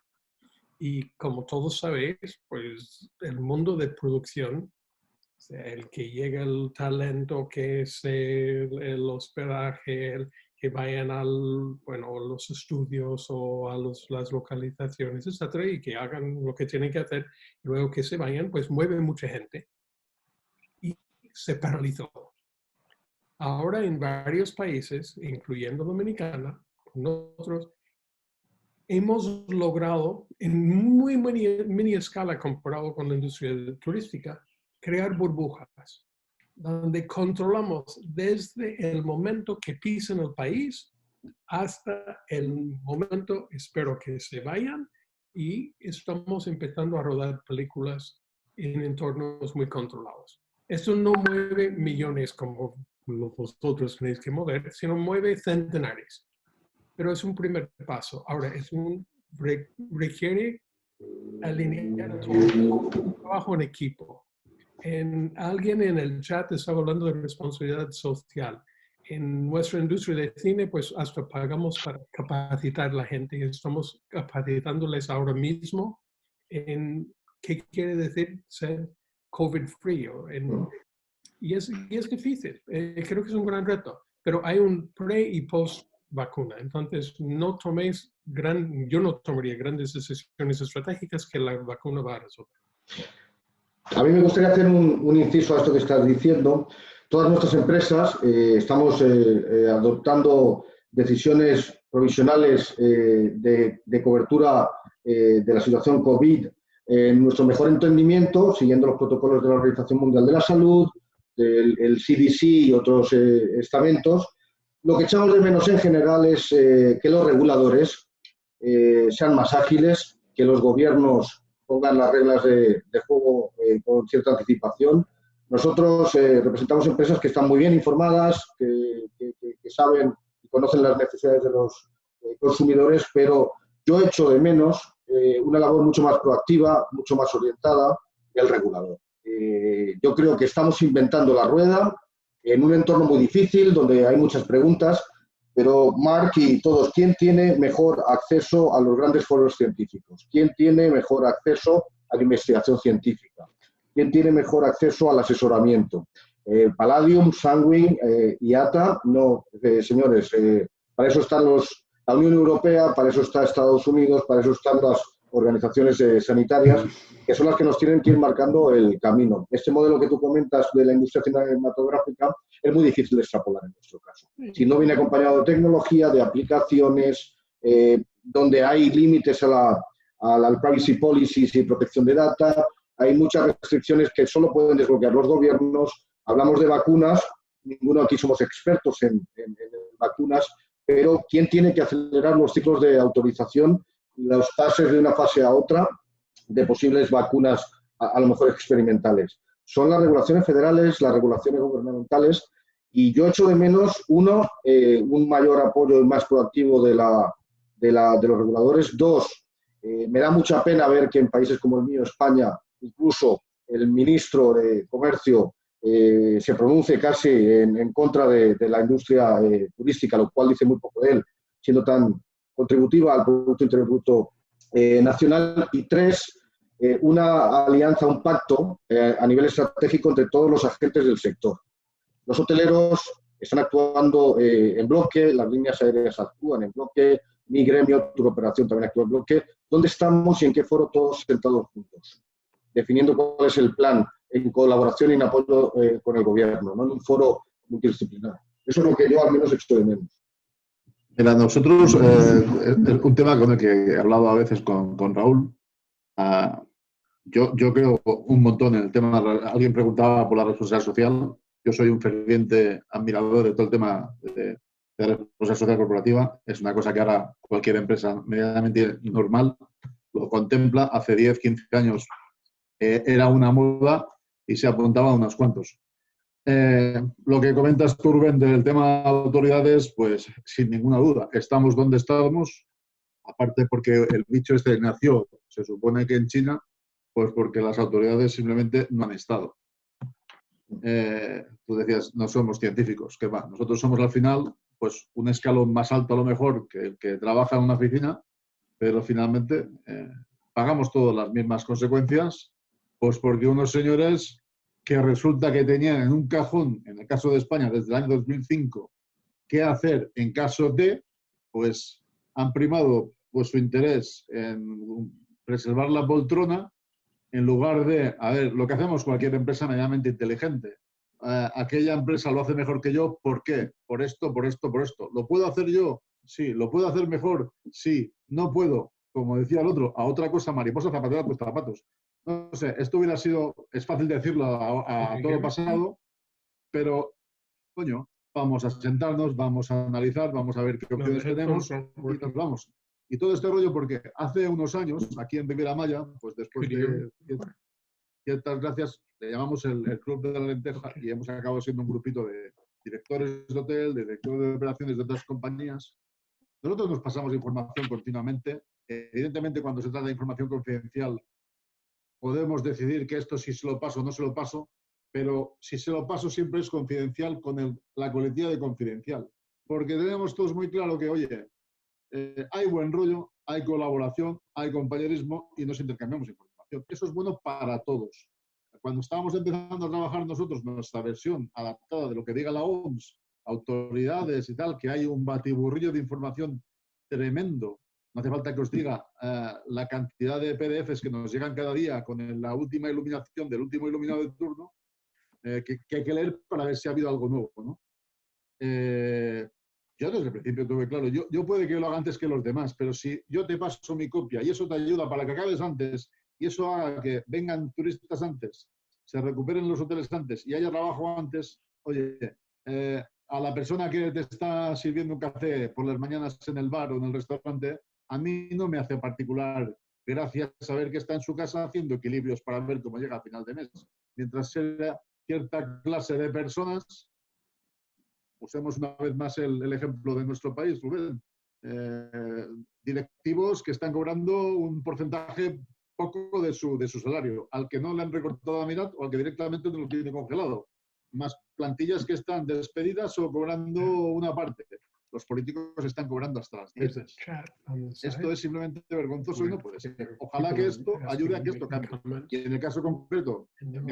Y como todos sabéis, pues el mundo de producción, o sea, el que llega el talento, que es el hospedaje, que vayan los estudios o a las localizaciones, etcétera, y que hagan lo que tienen que hacer, y luego que se vayan, pues mueve mucha gente. Y se paralizó. Ahora en varios países, incluyendo Dominicana, nosotros hemos logrado, en muy mini escala comparado con la industria turística, crear burbujas, donde controlamos desde el momento que pisen el país hasta el momento, espero que se vayan, y estamos empezando a rodar películas en entornos muy controlados. Esto no mueve millones como vosotros tenéis que mover, sino mueve centenares. pero es un primer paso. Ahora, requiere alinear todo, trabajo en equipo. Alguien en el chat estaba hablando de responsabilidad social. En nuestra industria de cine, pues hasta pagamos para capacitar a la gente y estamos capacitándoles ahora mismo en qué quiere decir ser COVID-free. Y es difícil. Creo que es un gran reto, pero hay un pre y post vacuna. Entonces, yo no tomaría grandes decisiones estratégicas que la vacuna va a resolver. A mí me gustaría hacer un inciso a esto que estás diciendo. Todas nuestras empresas estamos adoptando decisiones provisionales de cobertura de la situación COVID en nuestro mejor entendimiento, siguiendo los protocolos de la Organización Mundial de la Salud, el CDC y otros estamentos. Lo que echamos de menos en general es que los reguladores sean más ágiles, que los gobiernos pongan las reglas de juego con cierta anticipación. Nosotros representamos empresas que están muy bien informadas, que saben y conocen las necesidades de los consumidores, pero yo echo de menos una labor mucho más proactiva, mucho más orientada del regulador. Yo creo que estamos inventando la rueda en un entorno muy difícil, donde hay muchas preguntas, pero Marc y todos, ¿quién tiene mejor acceso a los grandes foros científicos? ¿Quién tiene mejor acceso a la investigación científica? ¿Quién tiene mejor acceso al asesoramiento? Palladium, Sanwing, IATA, no, señores, para eso están la Unión Europea, para eso está Estados Unidos, para eso están las organizaciones sanitarias, que son las que nos tienen que ir marcando el camino. Este modelo que tú comentas de la industria cinematográfica es muy difícil de extrapolar en nuestro caso. Si no viene acompañado de tecnología, de aplicaciones, donde hay límites al privacy policies y protección de data, hay muchas restricciones que solo pueden desbloquear los gobiernos. Hablamos de vacunas, ninguno aquí somos expertos en vacunas, pero ¿quién tiene que acelerar los ciclos de autorización, los pases de una fase a otra de posibles vacunas, a lo mejor experimentales? Son las regulaciones federales, las regulaciones gubernamentales, y yo echo de menos, un mayor apoyo y más proactivo de los reguladores. Dos, me da mucha pena ver que en países como el mío, España, incluso el ministro de Comercio se pronuncie casi en contra de la industria turística, lo cual dice muy poco de él, siendo tan contributiva al Producto Interior Bruto nacional. Y tres, una alianza, un pacto a nivel estratégico entre todos los agentes del sector. Los hoteleros están actuando en bloque, las líneas aéreas actúan en bloque, mi gremio, tu operación también actúa en bloque. ¿Dónde estamos y en qué foro todos sentados juntos? Definiendo cuál es el plan en colaboración y en apoyo con el gobierno, no en un foro multidisciplinar. Eso es lo que yo al menos echo de menos. Mira, nosotros, un tema con el que he hablado a veces con Raúl, yo creo un montón en el tema, alguien preguntaba por la responsabilidad social, yo soy un ferviente admirador de todo el tema de responsabilidad social corporativa, es una cosa que ahora cualquier empresa medianamente normal lo contempla. Hace 10, 15 años era una moda y se apuntaba a unos cuantos. Lo que comentas tú, Rubén, del tema de autoridades, pues sin ninguna duda, estamos donde estábamos, aparte porque el bicho este nació, se supone que en China, pues porque las autoridades simplemente no han estado. Tú decías, no somos científicos, ¿qué va? Nosotros somos al final, pues un escalón más alto a lo mejor que el que trabaja en una oficina, pero finalmente pagamos todas las mismas consecuencias, pues porque unos señores que resulta que tenían en un cajón, en el caso de España, desde el año 2005, qué hacer en caso de, pues han primado pues, su interés en preservar la poltrona, en lugar de, a ver, lo que hacemos cualquier empresa medianamente inteligente. Aquella empresa lo hace mejor que yo, ¿por qué? Por esto, por esto, por esto. ¿Lo puedo hacer yo? Sí. ¿Lo puedo hacer mejor? Sí. No puedo, como decía el otro, a otra cosa, mariposa, zapatera, pues zapatos. No sé, esto hubiera sido, es fácil decirlo a todo pasado, pero, coño, vamos a sentarnos, vamos a analizar, vamos a ver qué opciones tenemos y nos vamos. Y todo este rollo porque hace unos años, aquí en Riviera Maya, pues después de ciertas gracias, le llamamos el Club de la Lenteja y hemos acabado siendo un grupito de directores de hotel, de directores de operaciones de otras compañías Nosotros nos pasamos información continuamente. Evidentemente, cuando se trata de información confidencial, podemos decidir que esto sí se lo paso o no se lo paso, pero si se lo paso siempre es confidencial con la coletilla de confidencial. Porque tenemos todos muy claro que, oye, hay buen rollo, hay colaboración, hay compañerismo y nos intercambiamos información. Eso es bueno para todos. Cuando estábamos empezando a trabajar nosotros nuestra versión adaptada de lo que diga la OMS, autoridades y tal, que hay un batiburrillo de información tremendo. No hace falta que os diga la cantidad de PDFs que nos llegan cada día con la última iluminación del último iluminado de turno, que hay que leer para ver si ha habido algo nuevo, ¿no? Yo desde el principio tuve claro, yo puede que lo haga antes que los demás, pero si yo te paso mi copia y eso te ayuda para que acabes antes y eso haga que vengan turistas antes, se recuperen los hoteles antes y haya trabajo antes, oye, a la persona que te está sirviendo un café por las mañanas en el bar o en el restaurante, a mí no me hace particular gracia saber que está en su casa haciendo equilibrios para ver cómo llega a final de mes. Mientras sea cierta clase de personas, usemos una vez más el ejemplo de nuestro país, Rubén, directivos que están cobrando un porcentaje poco de su salario, al que no le han recortado la mitad o al que directamente no lo tiene congelado, más plantillas que están despedidas o cobrando una parte. Los políticos están cobrando hasta las 10. Esto es simplemente vergonzoso y no puede ser. Ojalá que esto ayude a que esto cambie. Y en el caso concreto, en el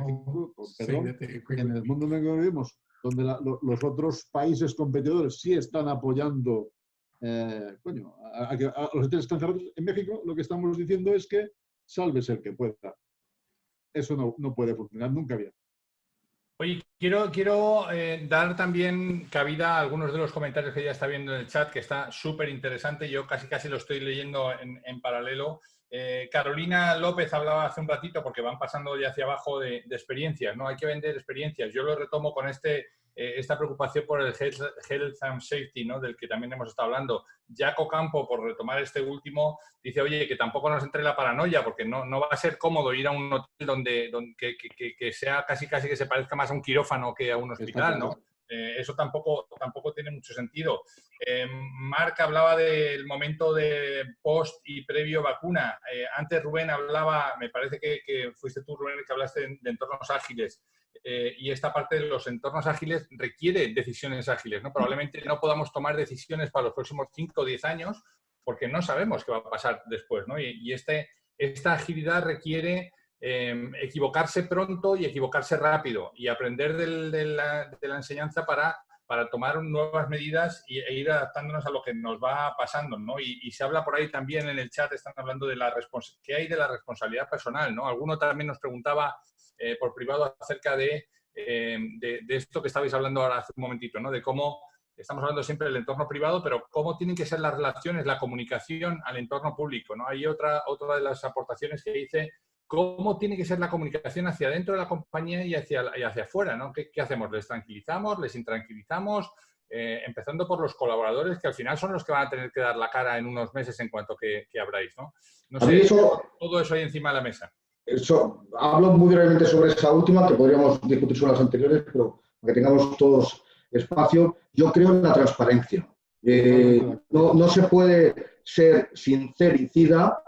mundo en el que vivimos, donde los otros países competidores sí están apoyando a los hoteles están cerrados. En México lo que estamos diciendo es que sálvese el que pueda. Eso no puede funcionar nunca bien. Oye, quiero dar también cabida a algunos de los comentarios que ya está viendo en el chat, que está súper interesante. Yo casi lo estoy leyendo en paralelo. Carolina López hablaba hace un ratito, porque van pasando ya hacia abajo, de experiencias, ¿no? Hay que vender experiencias. Yo lo retomo con esta preocupación por el health and safety, ¿no? Del que también hemos estado hablando. Jaco Campo, por retomar este último, dice, oye, que tampoco nos entre la paranoia, porque no va a ser cómodo ir a un hotel que sea casi que se parezca más a un quirófano que a un hospital, ¿no? Eso tampoco tiene mucho sentido. Marc hablaba del momento de post y previo vacuna. Antes Rubén hablaba, me parece que fuiste tú, Rubén, el que hablaste de entornos ágiles. Y esta parte de los entornos ágiles requiere decisiones ágiles, ¿no? Probablemente no podamos tomar decisiones para los próximos 5 o 10 años porque no sabemos qué va a pasar después, ¿no? Y esta agilidad requiere equivocarse pronto y equivocarse rápido y aprender de la enseñanza para tomar nuevas medidas e ir adaptándonos a lo que nos va pasando, ¿no? Y se habla por ahí también en el chat, están hablando de ¿qué hay de la responsabilidad personal, ¿no? Alguno también nos preguntaba por privado acerca de esto que estabais hablando ahora hace un momentito, ¿no? De cómo estamos hablando siempre del entorno privado, pero cómo tienen que ser las relaciones, la comunicación al entorno público, ¿no? Hay otra de las aportaciones que dice cómo tiene que ser la comunicación hacia dentro de la compañía y hacia afuera, ¿no? ¿Qué hacemos? ¿Les tranquilizamos? ¿Les intranquilizamos? Empezando por los colaboradores, que al final son los que van a tener que dar la cara en unos meses en cuanto que abráis, ¿no? No sé, todo eso ahí encima de la mesa. Hablo muy brevemente sobre esa última, que podríamos discutir sobre las anteriores, pero para que tengamos todos espacio. Yo creo en la transparencia. No se puede ser sincericida,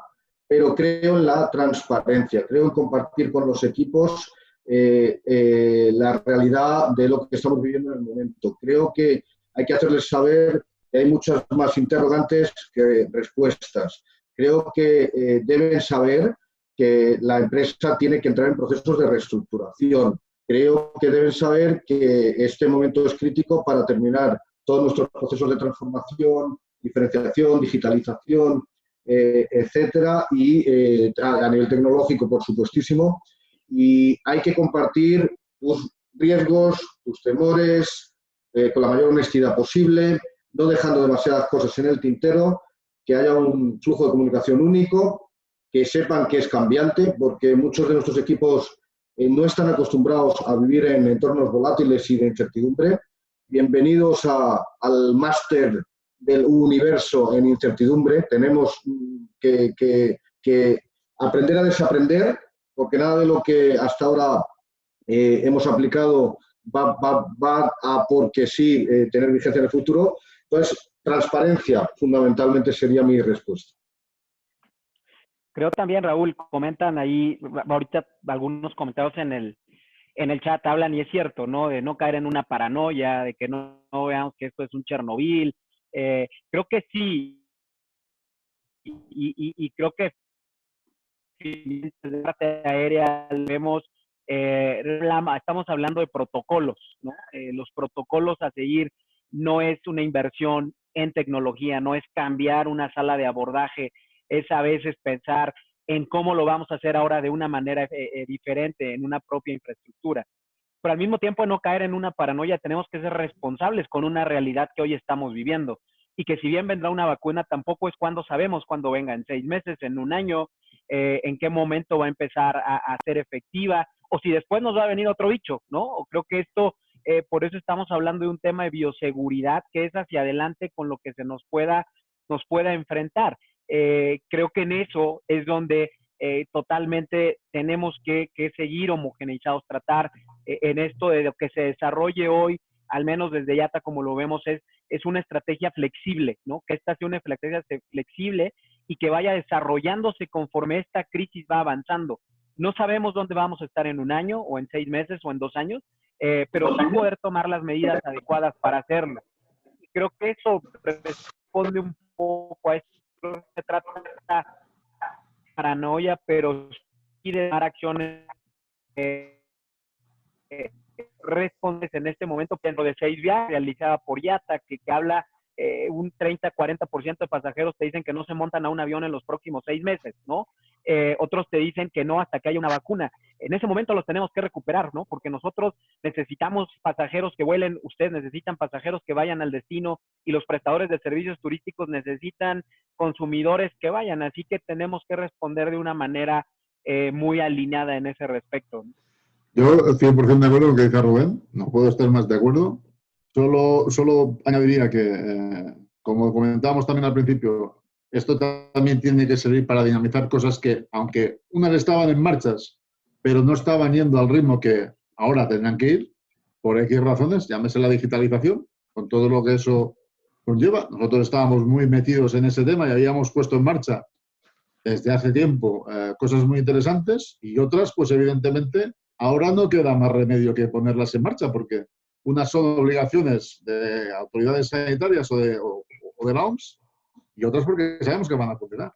pero creo en la transparencia. Creo en compartir con los equipos la realidad de lo que estamos viviendo en el momento. Creo que hay que hacerles saber que hay muchas más interrogantes que respuestas. Creo que deben saber que la empresa tiene que entrar en procesos de reestructuración. Creo que deben saber que este momento es crítico para terminar todos nuestros procesos de transformación, diferenciación, digitalización, etcétera, y a nivel tecnológico, por supuestísimo. Y hay que compartir tus riesgos, tus temores, con la mayor honestidad posible, no dejando demasiadas cosas en el tintero, que haya un flujo de comunicación único, que sepan que es cambiante, porque muchos de nuestros equipos no están acostumbrados a vivir en entornos volátiles y de incertidumbre. Bienvenidos al máster del universo en incertidumbre. Tenemos que aprender a desaprender, porque nada de lo que hasta ahora hemos aplicado va a, porque sí, tener vigencia en el futuro. Entonces, transparencia fundamentalmente sería mi respuesta. Creo también, Raúl, comentan ahí, ahorita algunos comentarios en el chat hablan, y es cierto, ¿no? De no caer en una paranoia, de que no veamos que esto es un Chernobyl. Creo que sí, y creo que si desde la parte aérea vemos, estamos hablando de protocolos, ¿no? Los protocolos a seguir no es una inversión en tecnología, no es cambiar una sala de abordaje, es a veces pensar en cómo lo vamos a hacer ahora de una manera diferente, en una propia infraestructura. Pero al mismo tiempo, no caer en una paranoia, tenemos que ser responsables con una realidad que hoy estamos viviendo. Y que si bien vendrá una vacuna, tampoco es cuando sabemos cuándo venga, en 6 meses, en un año, en qué momento va a empezar a ser efectiva, o si después nos va a venir otro bicho, ¿no? O creo que esto, por eso estamos hablando de un tema de bioseguridad, que es hacia adelante con lo que se nos pueda enfrentar. Creo que en eso es donde totalmente tenemos que seguir homogeneizados, tratar en esto de lo que se desarrolle hoy, al menos desde IATA como lo vemos, es una estrategia flexible, ¿no? Que esta sea una estrategia flexible y que vaya desarrollándose conforme esta crisis va avanzando. No sabemos dónde vamos a estar en un año, o en 6 meses, o en 2 años, pero sí poder tomar las medidas adecuadas para hacerlo. Creo que eso responde un poco a esto. Se trata de paranoia, pero sí de dar acciones respondes en este momento dentro de 6 viajes realizada por IATA, que habla un 30-40% de pasajeros te dicen que no se montan a un avión en los próximos 6 meses, ¿no? Otros te dicen que no hasta que haya una vacuna. En ese momento los tenemos que recuperar, ¿no? Porque nosotros necesitamos pasajeros que vuelen, ustedes necesitan pasajeros que vayan al destino, y los prestadores de servicios turísticos necesitan consumidores que vayan. Así que tenemos que responder de una manera muy alineada en ese respecto. Yo 100% de acuerdo con lo que dice Rubén, no puedo estar más de acuerdo. Solo añadiría que, como comentábamos también al principio, esto también tiene que servir para dinamizar cosas que, aunque unas estaban en marchas, pero no estaban yendo al ritmo que ahora tendrán que ir, por X razones, llámese la digitalización, con todo lo que eso conlleva. Nosotros estábamos muy metidos en ese tema y habíamos puesto en marcha desde hace tiempo cosas muy interesantes, y otras, pues evidentemente, ahora no queda más remedio que ponerlas en marcha, porque unas son obligaciones de autoridades sanitarias o de la OMS, y otras porque sabemos que van a funcionar.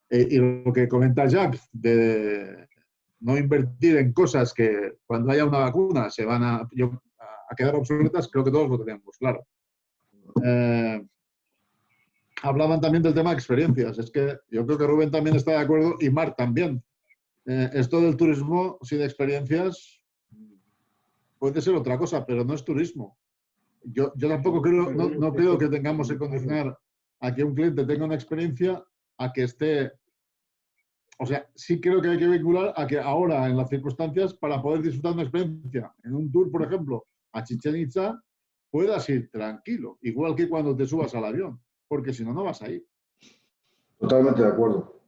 Y lo que comenta Jack, de no invertir en cosas que cuando haya una vacuna se van a quedar obsoletas, creo que todos lo tenemos, claro. Hablaban también del tema de experiencias. Es que yo creo que Rubén también está de acuerdo, y Marc también. Esto del turismo sin experiencias puede ser otra cosa, pero no es turismo. Yo tampoco creo, no creo que tengamos que condicionar a que un cliente tenga una experiencia a que esté... O sea, sí creo que hay que vincular a que ahora, en las circunstancias, para poder disfrutar de una experiencia, en un tour, por ejemplo, a Chichén Itzá, puedas ir tranquilo, igual que cuando te subas al avión, porque si no, no vas a ir. Totalmente de acuerdo.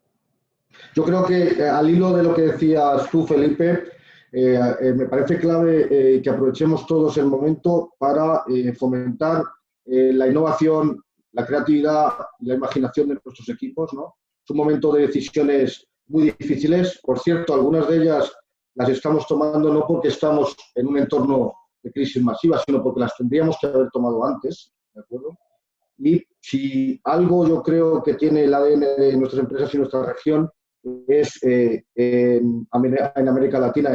Yo creo que al hilo de lo que decías tú, Felipe, me parece clave que aprovechemos todos el momento para fomentar la innovación, la creatividad y la imaginación de nuestros equipos, ¿no? Es un momento de decisiones muy difíciles. Por cierto, algunas de ellas las estamos tomando no porque estamos en un entorno de crisis masiva, sino porque las tendríamos que haber tomado antes, ¿de acuerdo? Y si algo yo creo que tiene el ADN de nuestras empresas y nuestra región es en América Latina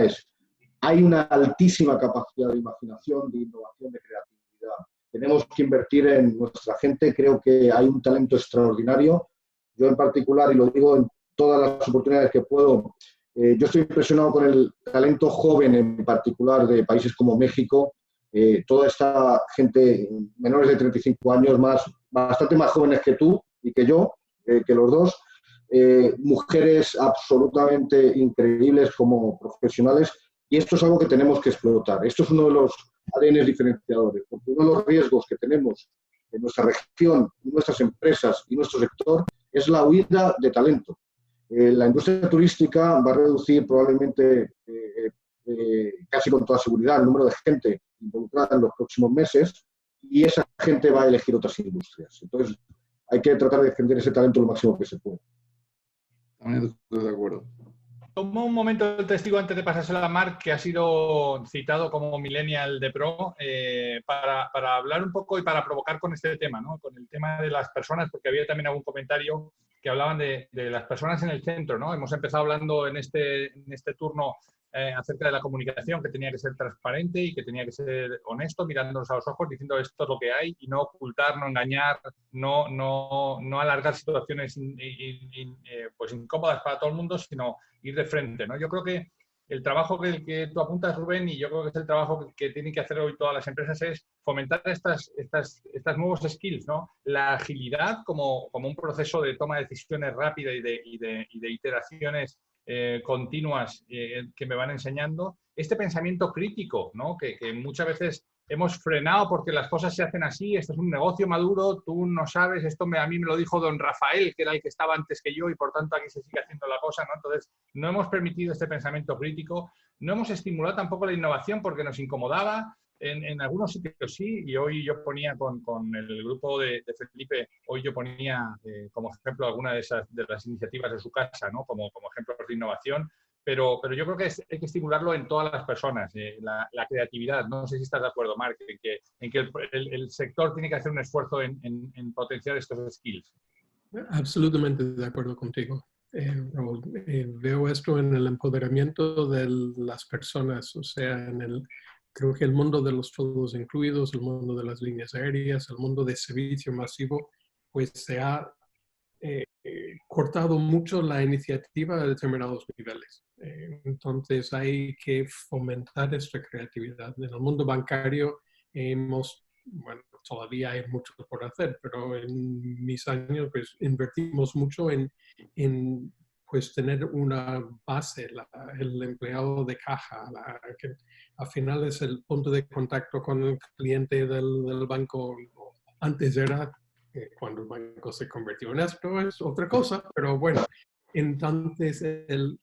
hay una altísima capacidad de imaginación, de innovación, de creatividad. Tenemos que invertir en nuestra gente. Creo que hay un talento extraordinario. Yo en particular, y lo digo en todas las oportunidades que puedo, yo estoy impresionado con el talento joven, en particular de países como México. Toda esta gente menores de 35 años, bastante más jóvenes que tú y que yo, que los dos, mujeres absolutamente increíbles como profesionales, y esto es algo que tenemos que explotar. Esto es uno de los ADN diferenciadores, porque uno de los riesgos que tenemos en nuestra región, nuestras empresas y nuestro sector es la huida de talento. La industria turística va a reducir probablemente casi con toda seguridad el número de gente involucrada en los próximos meses, y esa gente va a elegir otras industrias. Entonces, hay que tratar de defender ese talento lo máximo que se puede. También estoy de acuerdo. Tomo un momento el testigo antes de pasárselo a Marc, que ha sido citado como Millennial de Pro, para hablar un poco y para provocar con este tema, ¿no? Con el tema de las personas, porque había también algún comentario que hablaban de las personas en el centro, ¿no? Hemos empezado hablando en este turno acerca de la comunicación, que tenía que ser transparente y que tenía que ser honesto, mirándonos a los ojos, diciendo esto es lo que hay y no ocultar, no engañar, no alargar situaciones pues incómodas para todo el mundo, sino ir de frente, ¿no? Yo creo que el trabajo que tú apuntas, Rubén, y yo creo que es el trabajo que tienen que hacer hoy todas las empresas, es fomentar estas nuevos skills, ¿no? La agilidad como un proceso de toma de decisiones rápida y de iteraciones continuas que me van enseñando. Este pensamiento crítico, ¿no? Que muchas veces hemos frenado porque las cosas se hacen así, esto es un negocio maduro, tú no sabes, esto a mí me lo dijo don Rafael, que era el que estaba antes que yo y por tanto aquí se sigue haciendo la cosa, ¿no? Entonces, no hemos permitido este pensamiento crítico, no hemos estimulado tampoco la innovación porque nos incomodaba, en algunos sitios sí, y hoy yo ponía con el grupo de Felipe, hoy yo ponía como ejemplo alguna de las iniciativas de su casa, ¿no? Como ejemplos de innovación. Pero yo creo que hay que estimularlo en todas las personas, la creatividad. No sé si estás de acuerdo, Marc, en que el sector tiene que hacer un esfuerzo en potenciar estos skills. Absolutamente de acuerdo contigo. Raúl, veo esto en el empoderamiento de las personas, o sea, creo que el mundo de los todos incluidos, el mundo de las líneas aéreas, el mundo de servicio masivo, pues se ha cortado mucho la iniciativa a determinados niveles. Entonces hay que fomentar esta creatividad. En el mundo bancario bueno, todavía hay mucho por hacer, pero en mis años pues invertimos mucho en pues tener una base, el empleado de caja, que al final es el punto de contacto con el cliente del banco. Antes era cuando el banco se convirtió en esto, es otra cosa, pero bueno, entonces el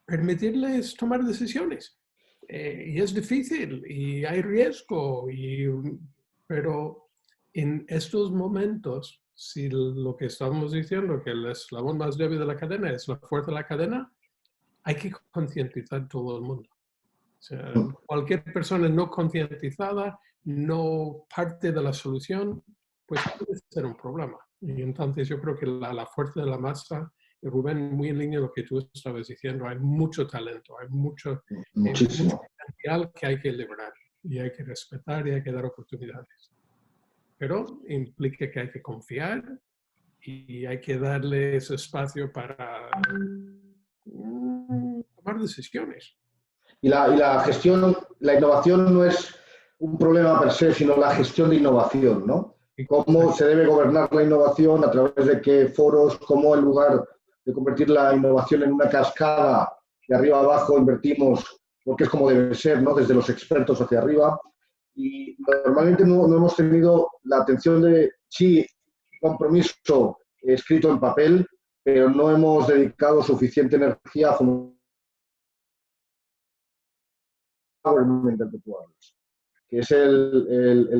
permitirles tomar decisiones. Y es difícil y hay riesgo, pero en estos momentos, si lo que estamos diciendo, que el eslabón más débil de la cadena es la fuerza de la cadena, hay que concientizar a todo el mundo. O sea, cualquier persona no concientizada, no parte de la solución, pues puede ser un problema. Y entonces yo creo que la fuerza de la masa, y Rubén, muy en línea de lo que tú estabas diciendo, hay mucho talento, hay mucho potencial que hay que liberar y hay que respetar y hay que dar oportunidades. Pero implica que hay que confiar y hay que darle ese espacio para tomar decisiones. Y la gestión, la innovación no es un problema per se, sino la gestión de innovación, ¿no? Cómo se debe gobernar la innovación, a través de qué foros, cómo en lugar de convertir la innovación en una cascada de arriba a abajo invertimos, porque es como debe ser, ¿no? Desde los expertos hacia arriba. Y normalmente no hemos tenido la atención de, sí, compromiso escrito en papel, pero no hemos dedicado suficiente energía a fomentar que es el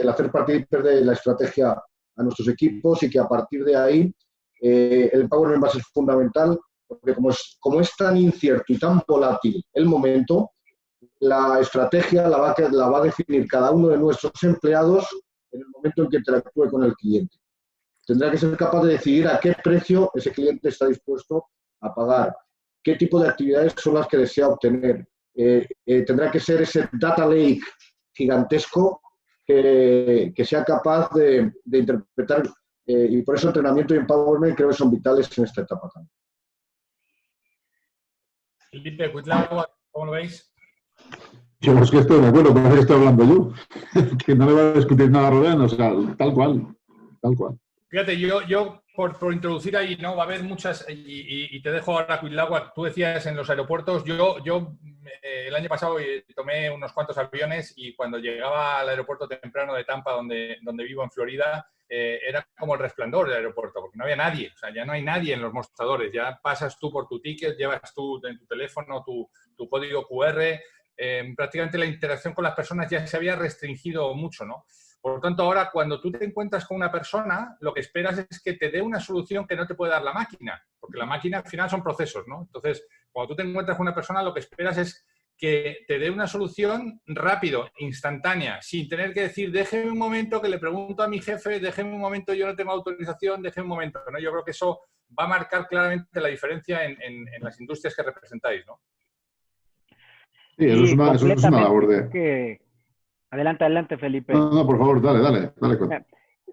hacer partícipes de la estrategia a nuestros equipos y que a partir de ahí el empowerment base es fundamental, porque como es tan incierto y tan volátil el momento, la estrategia la va a definir cada uno de nuestros empleados en el momento en que interactúe con el cliente. Tendrá que ser capaz de decidir a qué precio ese cliente está dispuesto a pagar, qué tipo de actividades son las que desea obtener. Tendrá que ser ese data lake gigantesco que sea capaz de interpretar, y por eso entrenamiento y empowerment creo que son vitales en esta etapa también. Felipe, Cuitlagua, ¿cómo lo veis? Yo es que estoy de acuerdo, parece que estoy hablando yo, que no le va a discutir nada a Rubén, o sea, tal cual, tal cual. Fíjate, yo por introducir ahí, ¿no? Va a haber muchas, y te dejo ahora, Cuitlagua, tú decías en los aeropuertos, yo el año pasado tomé unos cuantos aviones y cuando llegaba al aeropuerto temprano de Tampa, donde vivo en Florida, era como el resplandor del aeropuerto, porque no había nadie, o sea, ya no hay nadie en los mostradores, ya pasas tú por tu ticket, llevas tú en tu teléfono tu código QR, prácticamente la interacción con las personas ya se había restringido mucho, ¿no? Por lo tanto, ahora cuando tú te encuentras con una persona, lo que esperas es que te dé una solución que no te puede dar la máquina, porque la máquina al final son procesos, ¿no? Entonces, cuando tú te encuentras con una persona, lo que esperas es que te dé una solución rápido, instantánea, sin tener que decir, déjeme un momento que le pregunto a mi jefe, déjeme un momento, yo no tengo autorización, déjeme un momento, ¿no? Yo creo que eso va a marcar claramente la diferencia en las industrias que representáis, ¿no? Sí, eso es una labor de... Adelante, adelante, Felipe. No, por favor, dale.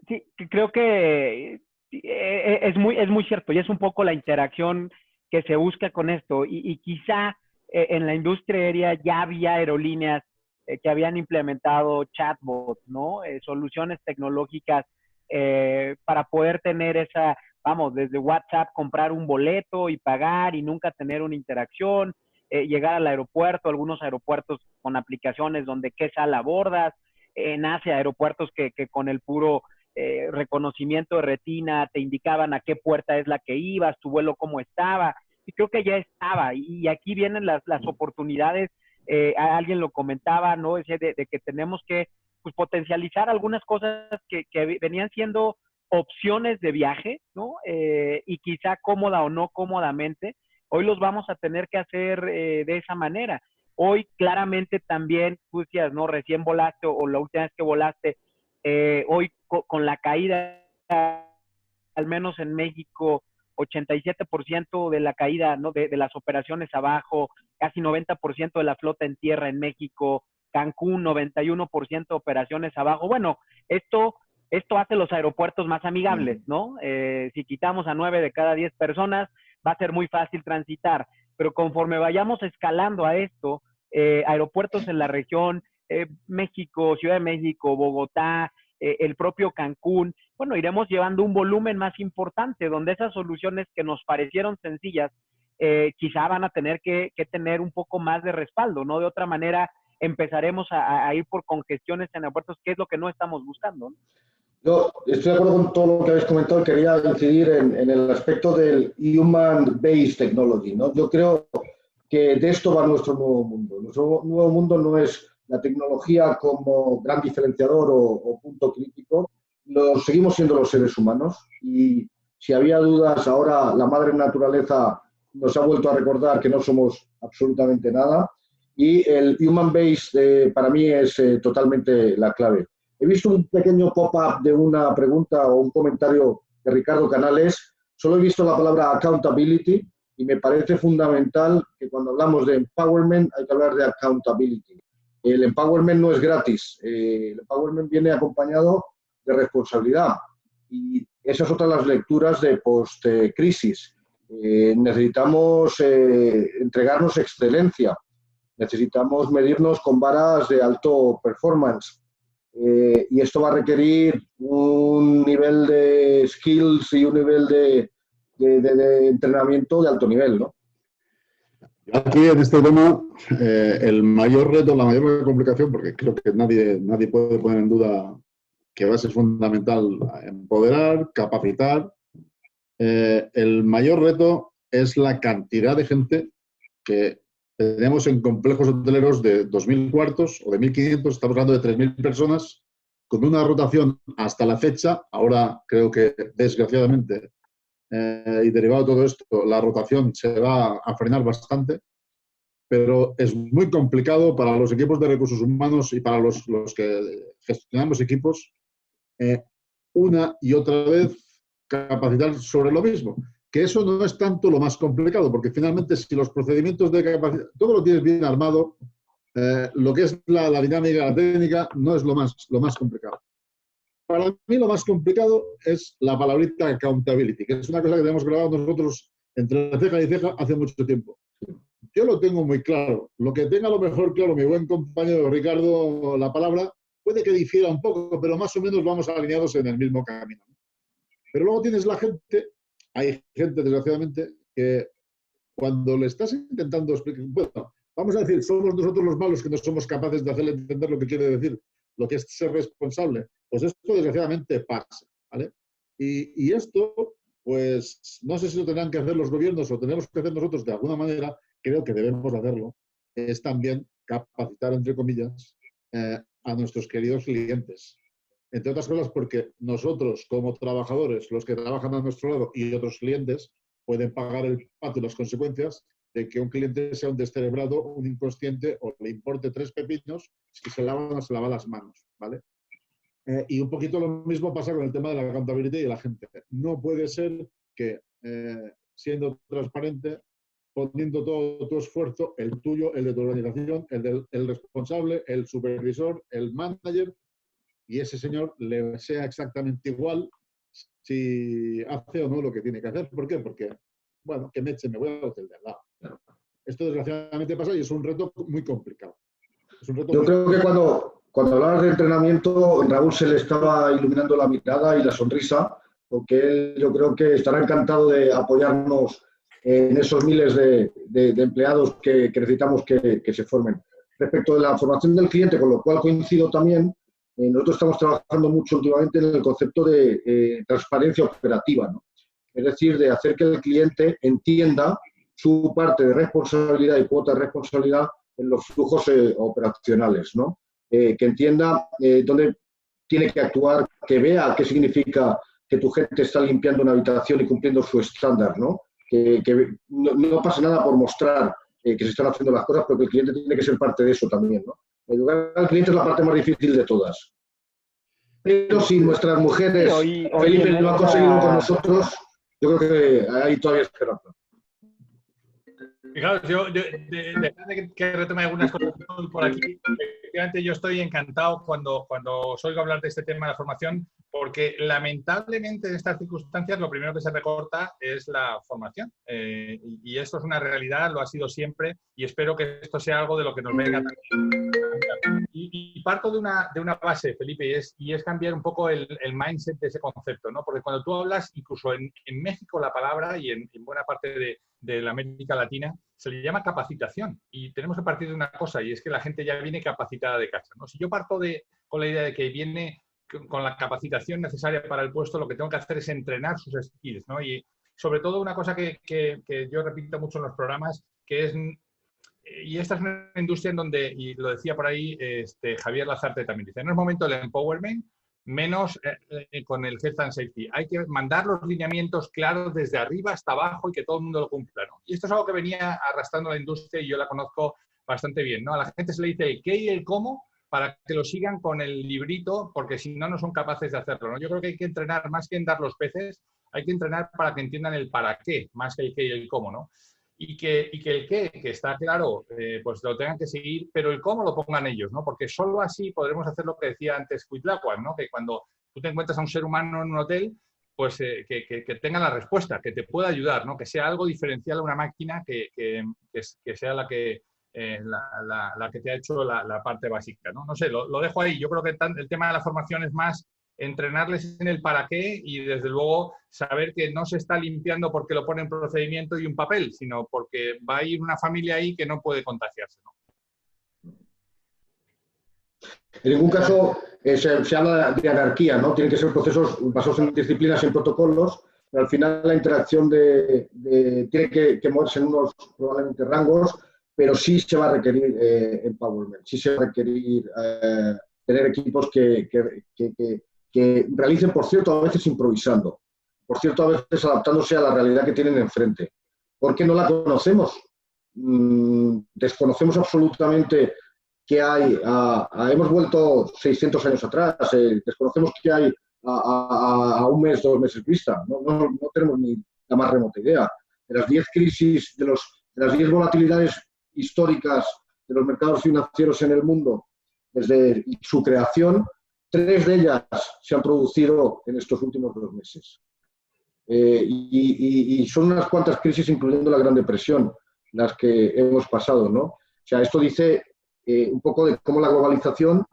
Sí, creo que es muy cierto y es un poco la interacción que se busca con esto y quizá en la industria aérea ya había aerolíneas que habían implementado chatbots, ¿no? Soluciones tecnológicas para poder tener esa, vamos, desde WhatsApp comprar un boleto y pagar y nunca tener una interacción, llegar al aeropuerto, algunos aeropuertos con aplicaciones donde qué sala abordas, nace aeropuertos que con el puro reconocimiento de retina te indicaban a qué puerta es la que ibas, tu vuelo cómo estaba, y creo que ya estaba, y aquí vienen las oportunidades, alguien lo comentaba, ¿no? Ese de que tenemos que pues, potencializar algunas cosas que venían siendo opciones de viaje, ¿no? Y quizá cómoda o no cómodamente, hoy los vamos a tener que hacer de esa manera. Hoy claramente también, tú decías, ¿no? Recién volaste o la última vez que volaste, hoy con la caída, al menos en México, 87% de la caída, ¿no? de las operaciones abajo, casi 90% de la flota en tierra en México, Cancún 91% de operaciones abajo. Bueno, esto hace los aeropuertos más amigables, ¿no? Si quitamos a 9 de cada 10 personas, va a ser muy fácil transitar, pero conforme vayamos escalando a esto, aeropuertos en la región, México, Ciudad de México, Bogotá, el propio Cancún, bueno, iremos llevando un volumen más importante, donde esas soluciones que nos parecieron sencillas, quizá van a tener que tener un poco más de respaldo, ¿no? De otra manera, empezaremos a ir por congestiones en aeropuertos, que es lo que no estamos buscando, ¿no? Yo estoy de acuerdo con todo lo que habéis comentado y quería incidir en el aspecto del Human-Based Technology, ¿no? Yo creo que de esto va nuestro nuevo mundo. Nuestro nuevo mundo no es la tecnología como gran diferenciador o punto crítico, lo seguimos siendo los seres humanos y si había dudas, ahora la madre naturaleza nos ha vuelto a recordar que no somos absolutamente nada y el Human-Based para mí es totalmente la clave. He visto un pequeño pop-up de una pregunta o un comentario de Ricardo Canales. Solo he visto la palabra accountability y me parece fundamental que cuando hablamos de empowerment hay que hablar de accountability. El empowerment no es gratis. El empowerment viene acompañado de responsabilidad. Y esas son otras las lecturas de post-crisis. Necesitamos entregarnos excelencia. Necesitamos medirnos con varas de alto performance. Y esto va a requerir un nivel de skills y un nivel de entrenamiento de alto nivel, ¿no? Aquí en este tema, el mayor reto, la mayor complicación, porque creo que nadie puede poner en duda que va a ser fundamental empoderar, capacitar. El mayor reto es la cantidad de gente que tenemos en complejos hoteleros de 2.000 cuartos o de 1.500, estamos hablando de 3.000 personas, con una rotación hasta la fecha. Ahora creo que, desgraciadamente, y derivado de todo esto, la rotación se va a frenar bastante, pero es muy complicado para los equipos de recursos humanos y para los que gestionamos equipos, una y otra vez capacitar sobre lo mismo. Que eso no es tanto lo más complicado, porque finalmente si los procedimientos de capacidad, todo lo tienes bien armado, lo que es la dinámica, la técnica, no es lo más complicado. Para mí lo más complicado es la palabrita accountability, que es una cosa que tenemos grabado nosotros entre ceja y ceja hace mucho tiempo. Yo lo tengo muy claro. Lo que tenga a lo mejor claro mi buen compañero Ricardo, la palabra, puede que difiera un poco, pero más o menos vamos alineados en el mismo camino. Pero luego tienes la gente, hay gente desgraciadamente, que cuando le estás intentando explicar, bueno, vamos a decir, somos nosotros los malos que no somos capaces de hacerle entender lo que quiere decir, lo que es ser responsable. Pues esto desgraciadamente pasa, ¿vale? Y esto, pues no sé si lo tendrán que hacer los gobiernos o tenemos que hacer nosotros de alguna manera, creo que debemos hacerlo, es también capacitar, entre comillas, a nuestros queridos clientes. Entre otras cosas porque nosotros, como trabajadores, los que trabajan a nuestro lado y otros clientes, pueden pagar el pato y las consecuencias de que un cliente sea un descerebrado, un inconsciente o le importe 3 pepinos si se lava o no se lava las manos, ¿vale? Y un poquito lo mismo pasa con el tema de la accountability y la gente. No puede ser que, siendo transparente, poniendo todo tu esfuerzo, el tuyo, el de tu organización, el responsable, el supervisor, el manager, y ese señor le sea exactamente igual si hace o no lo que tiene que hacer. ¿Por qué? Porque, bueno, que me eche, me voy al hotel de al lado. Esto desgraciadamente pasa y es un reto muy complicado. Yo creo que cuando hablabas de entrenamiento, Raúl se le estaba iluminando la mirada y la sonrisa, porque él yo creo que estará encantado de apoyarnos en esos miles de empleados que necesitamos que se formen. Respecto de la formación del cliente, con lo cual coincido también, nosotros estamos trabajando mucho últimamente en el concepto de transparencia operativa, ¿no? Es decir, de hacer que el cliente entienda su parte de responsabilidad y cuota de responsabilidad en los flujos operacionales, ¿no? Que entienda dónde tiene que actuar, que vea qué significa que tu gente está limpiando una habitación y cumpliendo su estándar, ¿no? Que no pasa nada por mostrar que se están haciendo las cosas, porque el cliente tiene que ser parte de eso también, ¿no? Educar al cliente es la parte más difícil de todas. Pero si nuestras mujeres, Felipe, lo han conseguido con nosotros, yo creo que hay todavía esperanza. Fijaos, dejad que retome algunas cosas por aquí. Efectivamente, yo estoy encantado cuando os oigo hablar de este tema de la formación, porque lamentablemente en estas circunstancias lo primero que se recorta es la formación. Y esto es una realidad, lo ha sido siempre, y espero que esto sea algo de lo que nos venga también. Y parto de una base, Felipe, y es cambiar un poco el mindset de ese concepto, ¿no? Porque cuando tú hablas, incluso en México la palabra, y en buena parte de la América Latina, se le llama capacitación. Y tenemos que partir de una cosa, y es que la gente ya viene capacitada de casa, ¿no? Si yo parto con la idea de que viene con la capacitación necesaria para el puesto, lo que tengo que hacer es entrenar sus skills, ¿no? Y sobre todo una cosa que yo repito mucho en los programas, que es... Y esta es una industria en donde, y lo decía por ahí Javier Lazarte también, dice, no es momento del empowerment, menos con el health and safety. Hay que mandar los lineamientos claros desde arriba hasta abajo y que todo el mundo lo cumpla, ¿no? Y esto es algo que venía arrastrando la industria y yo la conozco bastante bien, ¿no? A la gente se le dice el qué y el cómo para que lo sigan con el librito, porque si no, no son capaces de hacerlo, ¿no? Yo creo que hay que entrenar, más que en dar los peces, hay que entrenar para que entiendan el para qué, más que el qué y el cómo, ¿no? Y que el qué, que está claro, pues lo tengan que seguir, pero el cómo lo pongan ellos, ¿no? Porque solo así podremos hacer lo que decía antes Cuitláhuac, ¿no? Que cuando tú te encuentras a un ser humano en un hotel, pues que tenga la respuesta, que te pueda ayudar, ¿no? Que sea algo diferencial a una máquina que sea la que te ha hecho la parte básica, ¿no? No sé, lo dejo ahí. Yo creo que el tema de la formación es más entrenarles en el para qué y desde luego saber que no se está limpiando porque lo pone en procedimiento y un papel, sino porque va a ir una familia ahí que no puede contagiarse, ¿no? En ningún caso se habla de anarquía, ¿no? Tienen que ser procesos basados en disciplinas y en protocolos, pero al final la interacción tiene que moverse en unos probablemente rangos, pero sí se va a requerir empowerment, sí se va a requerir tener equipos que realicen, por cierto, a veces improvisando, por cierto, a veces adaptándose a la realidad que tienen enfrente. ¿Por qué no la conocemos? Desconocemos absolutamente qué hay. Hemos vuelto 600 años atrás, desconocemos qué hay a un mes, 2 meses vista. No tenemos ni la más remota idea. De las 10 crisis, de las 10 volatilidades históricas de los mercados financieros en el mundo, desde su creación, 3 de ellas se han producido en estos últimos 2 meses. Y son unas cuantas crisis, incluyendo la Gran Depresión, las que hemos pasado, ¿no? O sea, esto dice un poco de cómo la globalización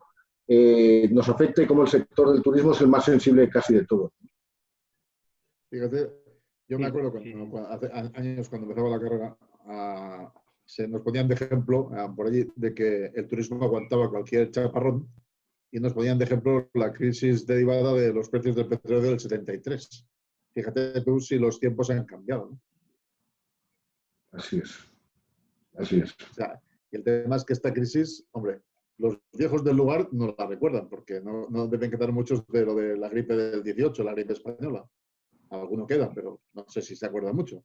nos afecta y cómo el sector del turismo es el más sensible casi de todos. Fíjate, yo me acuerdo hace años cuando empezaba la carrera, se nos ponían de ejemplo por allí de que el turismo aguantaba cualquier chaparrón y nos ponían de ejemplo la crisis derivada de los precios del petróleo del 73. Fíjate tú si los tiempos han cambiado, ¿no? Así es. Así es. O sea, Y el tema es que esta crisis, hombre, los viejos del lugar no la recuerdan, porque no deben quedar muchos de lo de la gripe del 18, la gripe española. Algunos quedan, pero no sé si se acuerdan mucho.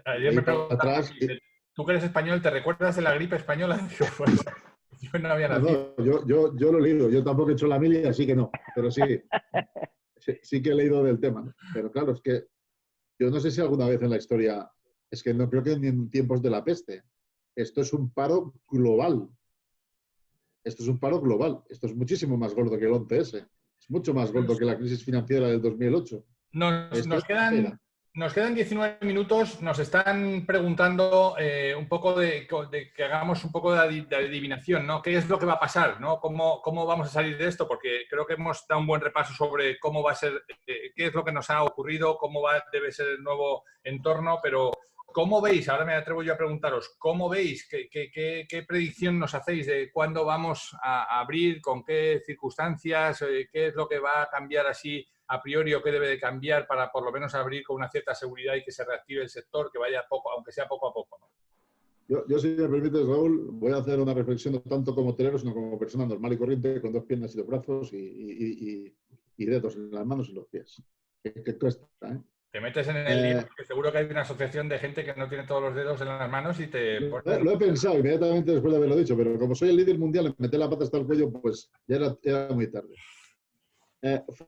Ayer me preguntaban, tú que eres español, ¿te recuerdas de la gripe española? Digo, pues, yo no había nacido. No, yo lo he leído. Yo tampoco he hecho la mili, así que no. Pero sí que he leído del tema, ¿no? Pero claro, es que yo no sé si alguna vez en la historia, es que no creo que ni en tiempos de la peste. Esto es un paro global. Esto es un paro global. Esto es muchísimo más gordo que el 11S. Es mucho más gordo que la crisis financiera del 2008. Nos quedan 19 minutos. Nos están preguntando un poco de que hagamos un poco de adivinación, ¿no? ¿Qué es lo que va a pasar, ¿no? ¿Cómo vamos a salir de esto? Porque creo que hemos dado un buen repaso sobre cómo va a ser, qué es lo que nos ha ocurrido, debe ser el nuevo entorno, pero ¿cómo veis? Ahora me atrevo yo a preguntaros, ¿cómo veis? ¿Qué predicción nos hacéis de cuándo vamos a abrir, con qué circunstancias, qué es lo que va a cambiar así a priori o qué debe de cambiar para por lo menos abrir con una cierta seguridad y que se reactive el sector, que vaya poco, aunque sea poco a poco, ¿no? Yo, si me permites, Raúl, voy a hacer una reflexión no tanto como hotelero, sino como persona normal y corriente, con 2 piernas y 2 brazos y dedos en las manos y los pies. Que cuesta, ¿eh? Te metes en el lío, porque seguro que hay una asociación de gente que no tiene todos los dedos en las manos y te... Lo he pensado inmediatamente después de haberlo dicho, pero como soy el líder mundial en meter la pata hasta el cuello, pues ya era muy tarde.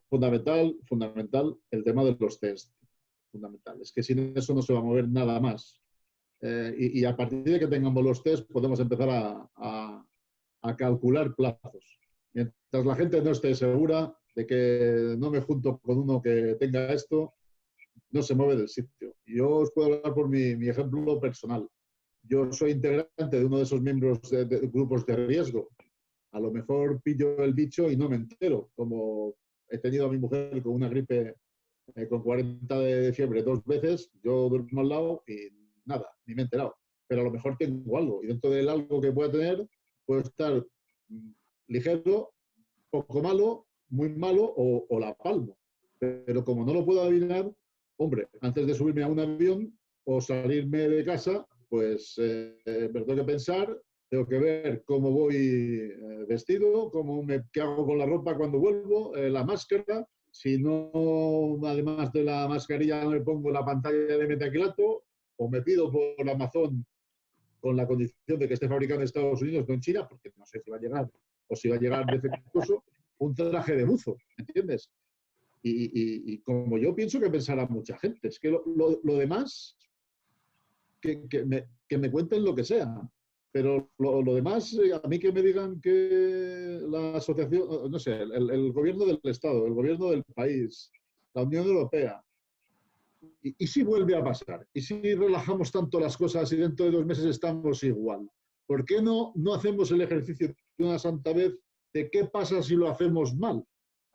Fundamental el tema de los test. Fundamental. Es que sin eso no se va a mover nada más. Y a partir de que tengamos los test podemos empezar a calcular plazos. Mientras la gente no esté segura de que no me junto con uno que tenga esto, no se mueve del sitio. Yo os puedo hablar por mi ejemplo personal. Yo soy integrante de uno de esos miembros de grupos de riesgo. A lo mejor pillo el bicho y no me entero, como he tenido a mi mujer con una gripe con 40 de fiebre 2 veces, yo duermo al lado y nada, ni me he enterado. Pero a lo mejor tengo algo, y dentro del algo que pueda tener, puedo estar ligero, poco malo, muy malo o la palmo. Pero como no lo puedo adivinar, hombre, antes de subirme a un avión o salirme de casa, pues me tengo que pensar, tengo que ver cómo voy vestido, qué hago con la ropa cuando vuelvo, la máscara. Si no, además de la mascarilla, me pongo la pantalla de metacrilato o me pido por Amazon con la condición de que esté fabricado en Estados Unidos, no en China, porque no sé si va a llegar o si va a llegar defectuoso, un traje de buzo, ¿entiendes? Y como yo pienso que pensará mucha gente, es que lo demás, que me cuenten lo que sea. Pero lo demás, a mí que me digan que la asociación, no sé, el gobierno del Estado, el gobierno del país, la Unión Europea, y si vuelve a pasar, y si relajamos tanto las cosas y dentro de 2 meses estamos igual, ¿por qué no hacemos el ejercicio de una santa vez de qué pasa si lo hacemos mal?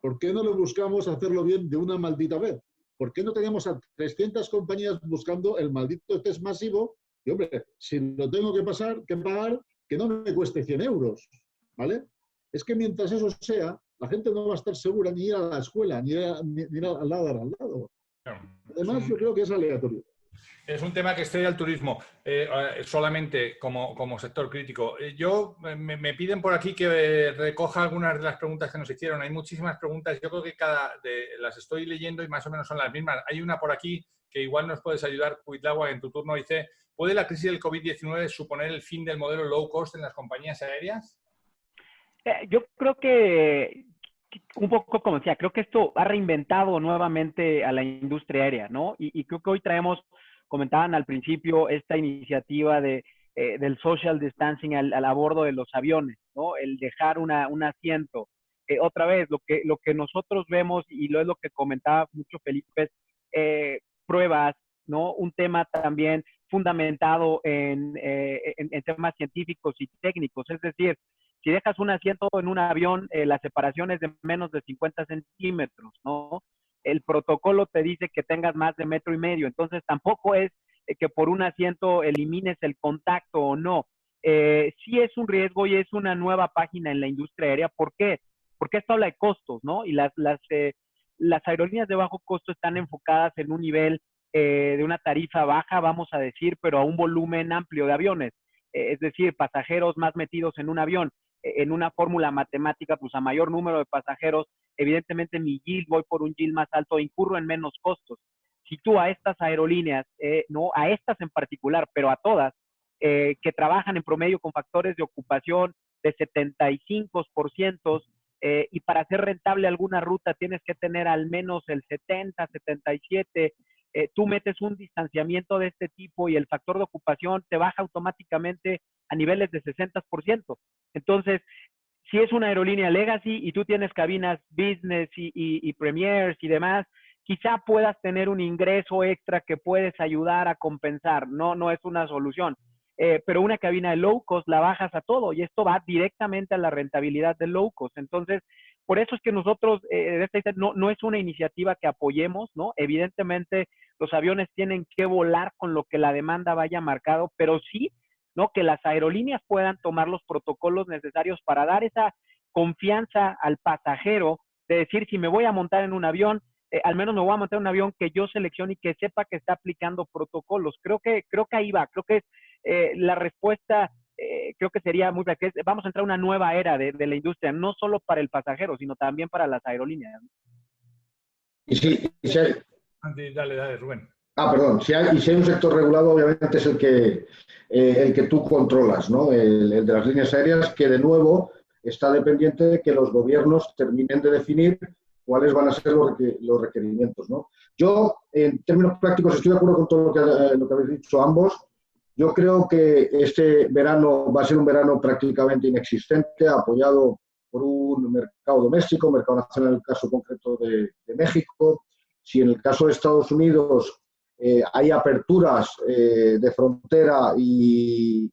¿Por qué no lo buscamos hacerlo bien de una maldita vez? ¿Por qué no tenemos a 300 compañías buscando el maldito test masivo? Y hombre, si lo tengo que pagar, que no me cueste 100 euros, ¿vale? Es que mientras eso sea, la gente no va a estar segura ni ir a la escuela, ni ir al lado. Además, yo creo que es aleatorio. Es un tema que estrella al turismo solamente como sector crítico. Me piden por aquí que recoja algunas de las preguntas que nos hicieron. Hay muchísimas preguntas. Yo creo que las estoy leyendo y más o menos son las mismas. Hay una por aquí que igual nos puedes ayudar, Cuitlagua, en tu turno. Dice, ¿puede la crisis del COVID-19 suponer el fin del modelo low cost en las compañías aéreas? Yo creo que un poco como decía, creo que esto ha reinventado nuevamente a la industria aérea, ¿no? Y creo que hoy comentaban al principio esta iniciativa del social distancing a bordo de los aviones, ¿no? El dejar un asiento. Otra vez, lo que nosotros vemos, y es lo que comentaba mucho Felipe, es pruebas, ¿no? Un tema también fundamentado en temas científicos y técnicos, es decir, si dejas un asiento en un avión, la separación es de menos de 50 centímetros, ¿no? El protocolo te dice que tengas más de 1,5 metros, entonces tampoco es que por un asiento elimines el contacto o no. Sí es un riesgo y es una nueva página en la industria aérea. ¿Por qué? Porque esto habla de costos, ¿no? Y las aerolíneas de bajo costo están enfocadas en un nivel de una tarifa baja, vamos a decir, pero a un volumen amplio de aviones. es decir, pasajeros más metidos en un avión, en una fórmula matemática, pues a mayor número de pasajeros, evidentemente mi yield, voy por un yield más alto, incurro en menos costos. Si tú a estas aerolíneas, no a estas en particular, pero a todas, que trabajan en promedio con factores de ocupación de 75%, y para hacer rentable alguna ruta tienes que tener al menos el 70, 77, tú metes un distanciamiento de este tipo y el factor de ocupación te baja automáticamente a niveles de 60%. Entonces, si es una aerolínea legacy y tú tienes cabinas business y premiers y demás, quizá puedas tener un ingreso extra que puedes ayudar a compensar. No es una solución. Pero una cabina de low cost la bajas a todo y esto va directamente a la rentabilidad del low cost. Entonces, por eso es que nosotros, no es una iniciativa que apoyemos, ¿no? Evidentemente, los aviones tienen que volar con lo que la demanda vaya marcado, pero sí, ¿no? Que las aerolíneas puedan tomar los protocolos necesarios para dar esa confianza al pasajero de decir, si me voy a montar en un avión, al menos me voy a montar en un avión que yo seleccione y que sepa que está aplicando protocolos. Creo que ahí va, creo que la respuesta creo que sería muy clara, que vamos a entrar a una nueva era de la industria, no solo para el pasajero, sino también para las aerolíneas. Y si hay, Dale, Rubén. perdón, si hay un sector regulado, obviamente es el que tú controlas, ¿no? El de las líneas aéreas, que de nuevo está dependiente de que los gobiernos terminen de definir cuáles van a ser los requerimientos, ¿no? Yo, en términos prácticos, estoy de acuerdo con todo lo que habéis dicho ambos. Yo creo que este verano va a ser un verano prácticamente inexistente, apoyado por un mercado doméstico, mercado nacional en el caso concreto de México. Si en el caso de Estados Unidos hay aperturas de frontera y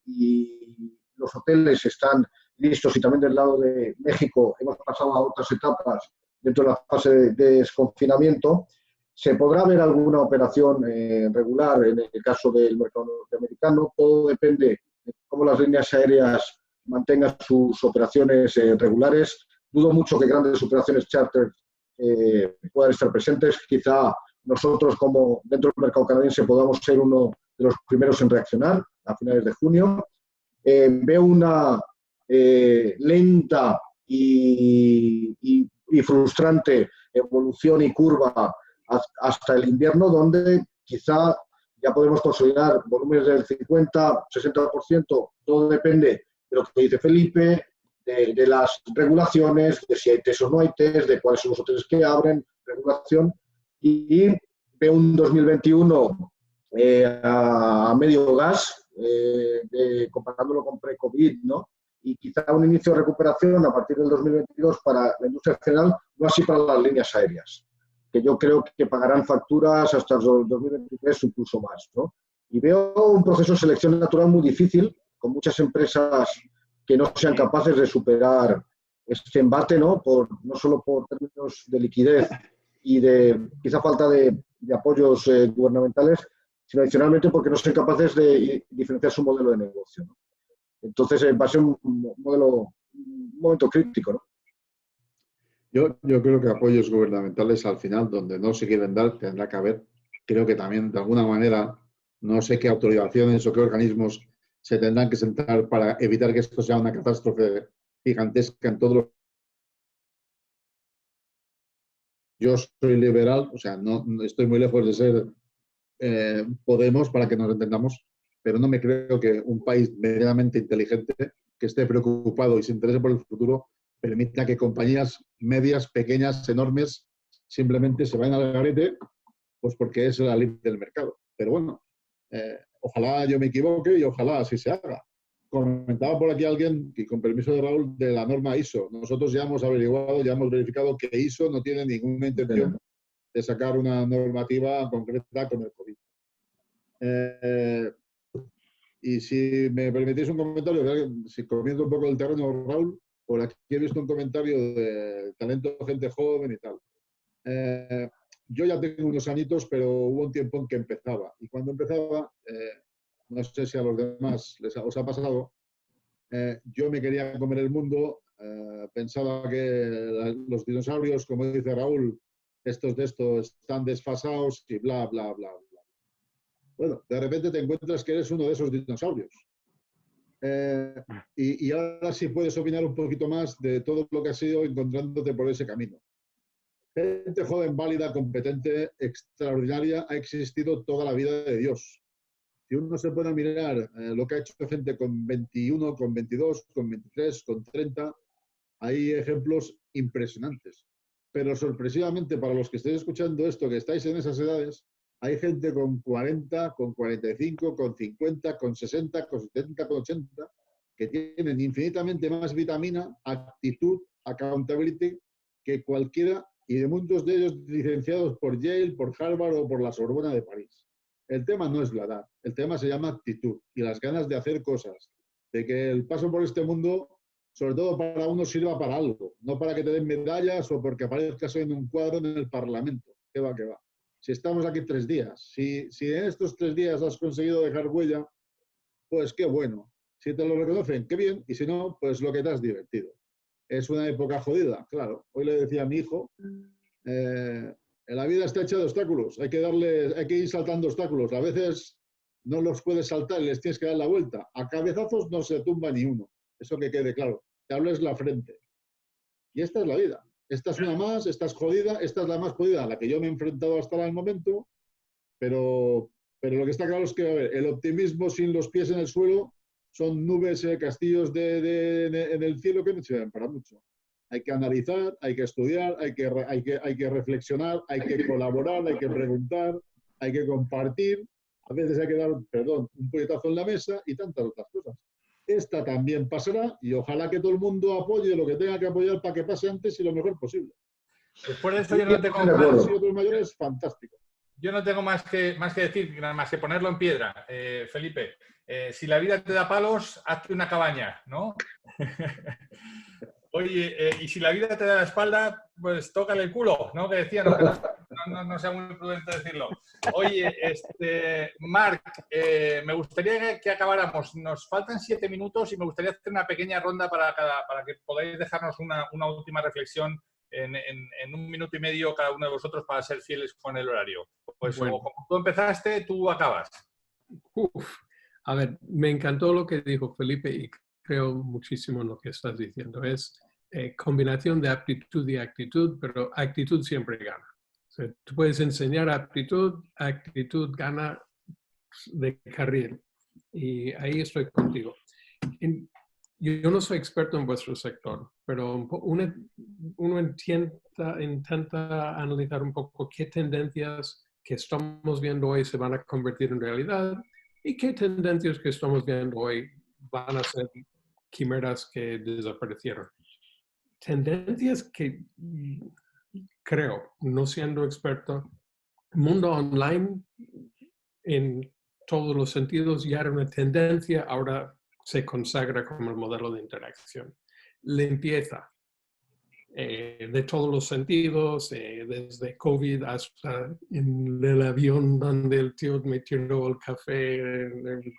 los hoteles están listos, y también del lado de México hemos pasado a otras etapas dentro de la fase de desconfinamiento, se podrá ver alguna operación regular en el caso del mercado norteamericano. Todo depende de cómo las líneas aéreas mantengan sus operaciones regulares. Dudo mucho que grandes operaciones charter puedan estar presentes. Quizá nosotros, como dentro del mercado canadiense, podamos ser uno de los primeros en reaccionar a finales de junio. Veo una lenta y frustrante evolución y curva hasta el invierno, donde quizá ya podemos consolidar volúmenes del 50-60%, todo depende de lo que dice Felipe, de las regulaciones, de si hay test o no hay test, de cuáles son los hoteles que abren, regulación, y veo un 2021 a medio gas, comparándolo con pre-COVID, ¿no? Y quizá un inicio de recuperación a partir del 2022 para la industria general, no así para las líneas aéreas, que yo creo que pagarán facturas hasta el 2023 o incluso más, ¿no? Y veo un proceso de selección natural muy difícil, con muchas empresas que no sean capaces de superar este embate, ¿no? No solo por términos de liquidez y de quizá falta de apoyos gubernamentales, sino adicionalmente porque no sean capaces de diferenciar su modelo de negocio, ¿no? Entonces va a ser un momento crítico, ¿no? Yo creo que apoyos gubernamentales al final, donde no se quieren dar, tendrá que haber. Creo que también, de alguna manera, no sé qué autorizaciones o qué organismos se tendrán que sentar para evitar que esto sea una catástrofe gigantesca en todos los... Yo soy liberal, o sea, no estoy muy lejos de ser Podemos, para que nos entendamos, pero no me creo que un país medianamente inteligente que esté preocupado y se interese por el futuro permita que compañías medias, pequeñas, enormes, simplemente se vayan al garete, pues porque es la ley del mercado. Pero bueno, ojalá yo me equivoque y ojalá así se haga. Comentaba por aquí alguien, y con permiso de Raúl, de la norma ISO. Nosotros ya hemos averiguado, ya hemos verificado que ISO no tiene ninguna intención de sacar una normativa concreta con el COVID. Y si me permitís un comentario, si comienzo un poco el terreno, Raúl, por aquí he visto un comentario de talento, gente joven y tal. Yo ya tengo unos añitos, pero hubo un tiempo en que empezaba. Y cuando empezaba, no sé si a los demás os ha pasado, yo me quería comer el mundo, pensaba que los dinosaurios, como dice Raúl, estos de estos están desfasados y bla, bla, bla, bla. Bueno, de repente te encuentras que eres uno de esos dinosaurios. Y ahora sí puedes opinar un poquito más de todo lo que has ido encontrándote por ese camino. Gente joven, válida, competente, extraordinaria, ha existido toda la vida de Dios. Si uno se puede mirar lo que ha hecho gente con 21, con 22, con 23, con 30, hay ejemplos impresionantes. Pero sorpresivamente, para los que estéis escuchando esto, que estáis en esas edades, hay gente con 40, con 45, con 50, con 60, con 70, con 80, que tienen infinitamente más vitamina, actitud, accountability, que cualquiera, y de muchos de ellos licenciados por Yale, por Harvard o por la Sorbona de París. El tema no es la edad, el tema se llama actitud y las ganas de hacer cosas, de que el paso por este mundo, sobre todo para uno, sirva para algo, no para que te den medallas o porque aparezcas en un cuadro en el Parlamento. ¿Qué va, qué va? Si estamos aquí 3 días, si en estos 3 días has conseguido dejar huella, pues qué bueno. Si te lo reconocen, qué bien, y si no, pues lo que te has divertido. Es una época jodida, claro. Hoy le decía a mi hijo, la vida está hecha de obstáculos, hay que ir saltando obstáculos. A veces no los puedes saltar y les tienes que dar la vuelta. A cabezazos no se tumba ni uno, eso que quede claro. Te hables la frente. Y esta es la vida. Esta es una más, esta es jodida, esta es la más jodida a la que yo me he enfrentado hasta el momento, pero lo que está claro es que, a ver, el optimismo sin los pies en el suelo son nubes, castillos en el cielo que no sirven para mucho. Hay que analizar, hay que estudiar, hay que reflexionar, hay que colaborar, hay que preguntar, hay que compartir. A veces hay que dar, perdón, un puñetazo en la mesa y tantas otras cosas. Esta también pasará y ojalá que todo el mundo apoye lo que tenga que apoyar para que pase antes y lo mejor posible. Después de esto yo no tengo más. Y otros mayores, fantástico. Yo no tengo más que decir, nada más que ponerlo en piedra, Felipe. Si la vida te da palos, hazte una cabaña, ¿no? Oye, y si la vida te da la espalda, pues tócale el culo, ¿no? Que decían, no sea muy prudente decirlo. Oye, Marc, me gustaría que acabáramos. Nos faltan 7 minutos y me gustaría hacer una pequeña ronda para que podáis dejarnos una última reflexión en 1 minuto y medio cada uno de vosotros para ser fieles con el horario. Pues bueno, como tú empezaste, tú acabas. A ver, me encantó lo que dijo Felipe y creo muchísimo en lo que estás diciendo. Es combinación de aptitud y actitud, pero actitud siempre gana. O sea, tú puedes enseñar actitud gana de carril. Y ahí estoy contigo. Yo no soy experto en vuestro sector, pero uno intenta analizar un poco qué tendencias que estamos viendo hoy se van a convertir en realidad y qué tendencias que estamos viendo hoy van a ser quimeras que desaparecieron. Tendencias que creo, no siendo experto, mundo online en todos los sentidos ya era una tendencia, ahora se consagra como el modelo de interacción. Limpieza de todos los sentidos, desde COVID hasta en el avión donde el tío me tiró el café,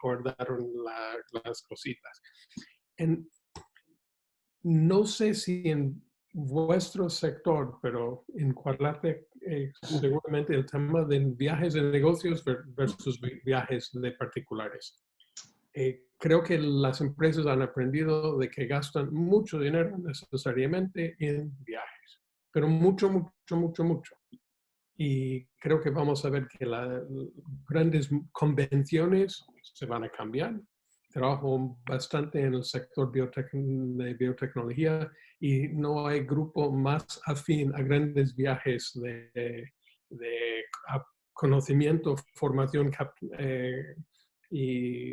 guardaron las cositas. No sé si en vuestro sector, pero en Cuadrante, seguramente el tema de viajes de negocios versus viajes de particulares. Creo que las empresas han aprendido de que gastan mucho dinero necesariamente en viajes, pero mucho. Y creo que vamos a ver que las grandes convenciones se van a cambiar. Trabajo bastante en el sector de biotecnología y no hay grupo más afín a grandes viajes de conocimiento, formación y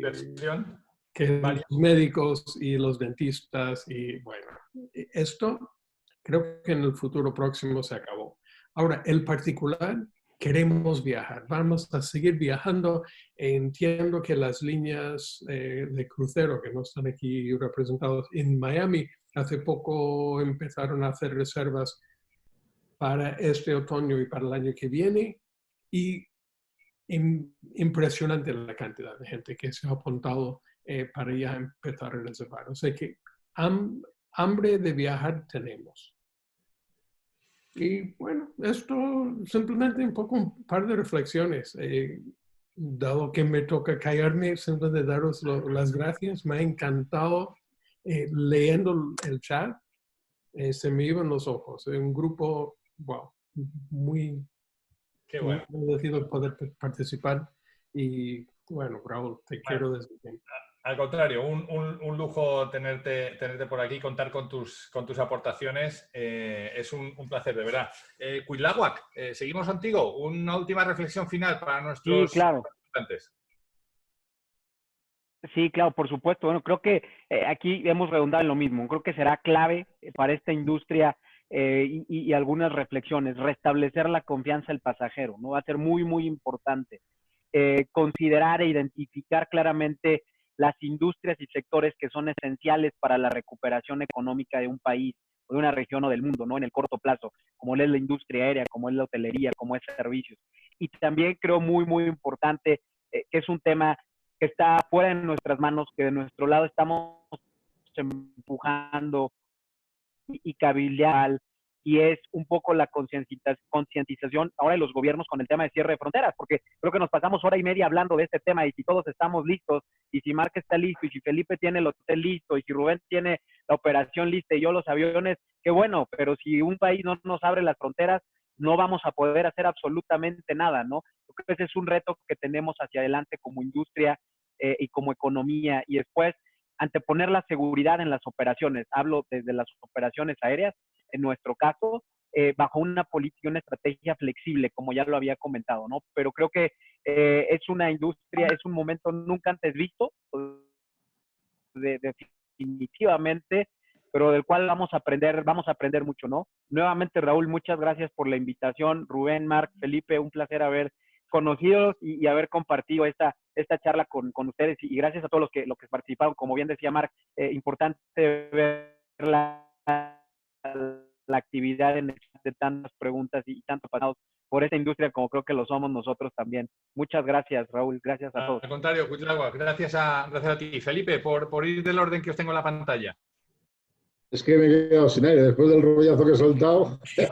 que los médicos y los dentistas. Y bueno, esto creo que en el futuro próximo se acabó. Ahora, el particular, queremos viajar, vamos a seguir viajando. Entiendo que las líneas de crucero que no están aquí representadas en Miami, hace poco empezaron a hacer reservas para este otoño y para el año que viene. Y impresionante la cantidad de gente que se ha apuntado para ya empezar a reservar. O sea que hambre de viajar tenemos. Y bueno, esto simplemente un par de reflexiones. Dado que me toca callarme, simplemente daros las gracias. Me ha encantado leyendo el chat. Se me iban los ojos. Un grupo, wow, muy, Qué muy bueno. agradecido poder participar. Y bueno, Raúl, te quiero desde aquí. Al contrario, un lujo tenerte por aquí, contar con tus aportaciones. Es un placer, de verdad. Cuitláhuac, seguimos contigo. Una última reflexión final para Sí, nuestros claro. participantes. Sí, claro, por supuesto. Bueno, creo que aquí hemos redundado en lo mismo. Creo que será clave para esta industria y algunas reflexiones, restablecer la confianza del pasajero, ¿no? Va a ser muy, muy importante. Considerar e identificar claramente las industrias y sectores que son esenciales para la recuperación económica de un país o de una región o del mundo, ¿no? En el corto plazo, como es la industria aérea, como es la hotelería, como es servicios. Y también creo muy, muy importante que es un tema que está fuera de nuestras manos, que de nuestro lado estamos empujando y cabildear, y es un poco la concientización ahora de los gobiernos con el tema de cierre de fronteras, porque creo que nos pasamos hora y media hablando de este tema, y si todos estamos listos, y si Marc está listo, y si Felipe tiene el hotel listo, y si Rubén tiene la operación lista, y yo los aviones, qué bueno, pero si un país no nos abre las fronteras, no vamos a poder hacer absolutamente nada, ¿no? Creo que ese es un reto que tenemos hacia adelante como industria y como economía, y después anteponer la seguridad en las operaciones. Hablo desde las operaciones aéreas, en nuestro caso, bajo una política y una estrategia flexible, como ya lo había comentado, ¿no? Pero creo que es una industria, es un momento nunca antes visto, definitivamente, pero del cual vamos a aprender mucho, ¿no? Nuevamente, Raúl, muchas gracias por la invitación. Rubén, Marc, Felipe, un placer haber conocidos y haber compartido esta charla con ustedes, y gracias a todos los que participaron. Como bien decía Marc, importante ver la actividad de tantas preguntas y tantos pasados por esta industria, como creo que lo somos nosotros también. Muchas gracias, Raúl, gracias a todos. Al contrario, Cuitláhuac, gracias a ti. Felipe, por ir del orden que os tengo en la pantalla. Es que me he quedado sin aire después del rollazo que he soltado. Sí,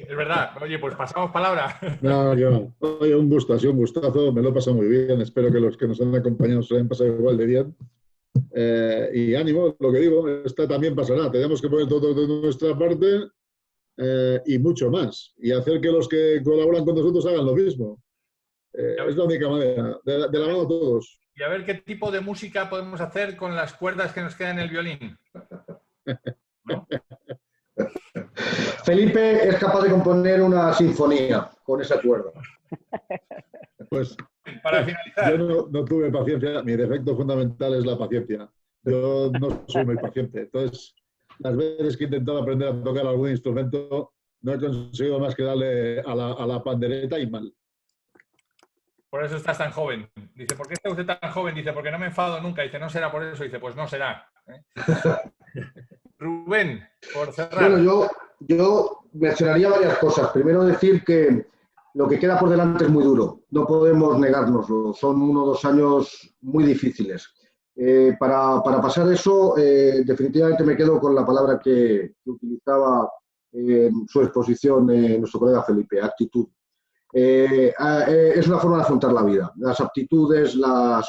es verdad. Oye, pues pasamos palabra. No, yo. Oye, un gusto, ha sido un gustazo, me lo he pasado muy bien. Espero que los que nos han acompañado se lo hayan pasado igual de bien. Y ánimo, lo que digo, esta también pasará. Tenemos que poner todo de nuestra parte y mucho más. Y hacer que los que colaboran con nosotros hagan lo mismo. Es la única manera, de la mano todos. Y a ver qué tipo de música podemos hacer con las cuerdas que nos quedan en el violín. ¿No? Felipe es capaz de componer una sinfonía con esa cuerda. Pues para finalizar. Yo no tuve paciencia, mi defecto fundamental es la paciencia. Yo no soy muy paciente. Entonces, las veces que he intentado aprender a tocar algún instrumento, no he conseguido más que darle a la pandereta y mal. Por eso estás tan joven. Dice, ¿por qué está usted tan joven? Dice, porque no me enfado nunca. Dice, no será por eso. Dice, pues no será. Rubén, por cerrar. Bueno, yo mencionaría varias cosas. Primero decir que lo que queda por delante es muy duro. No podemos negárnoslo. Son 1 o 2 años muy difíciles. Para pasar eso, definitivamente me quedo con la palabra que utilizaba en su exposición nuestro colega Felipe, actitud. Es una forma de afrontar la vida. Las aptitudes, las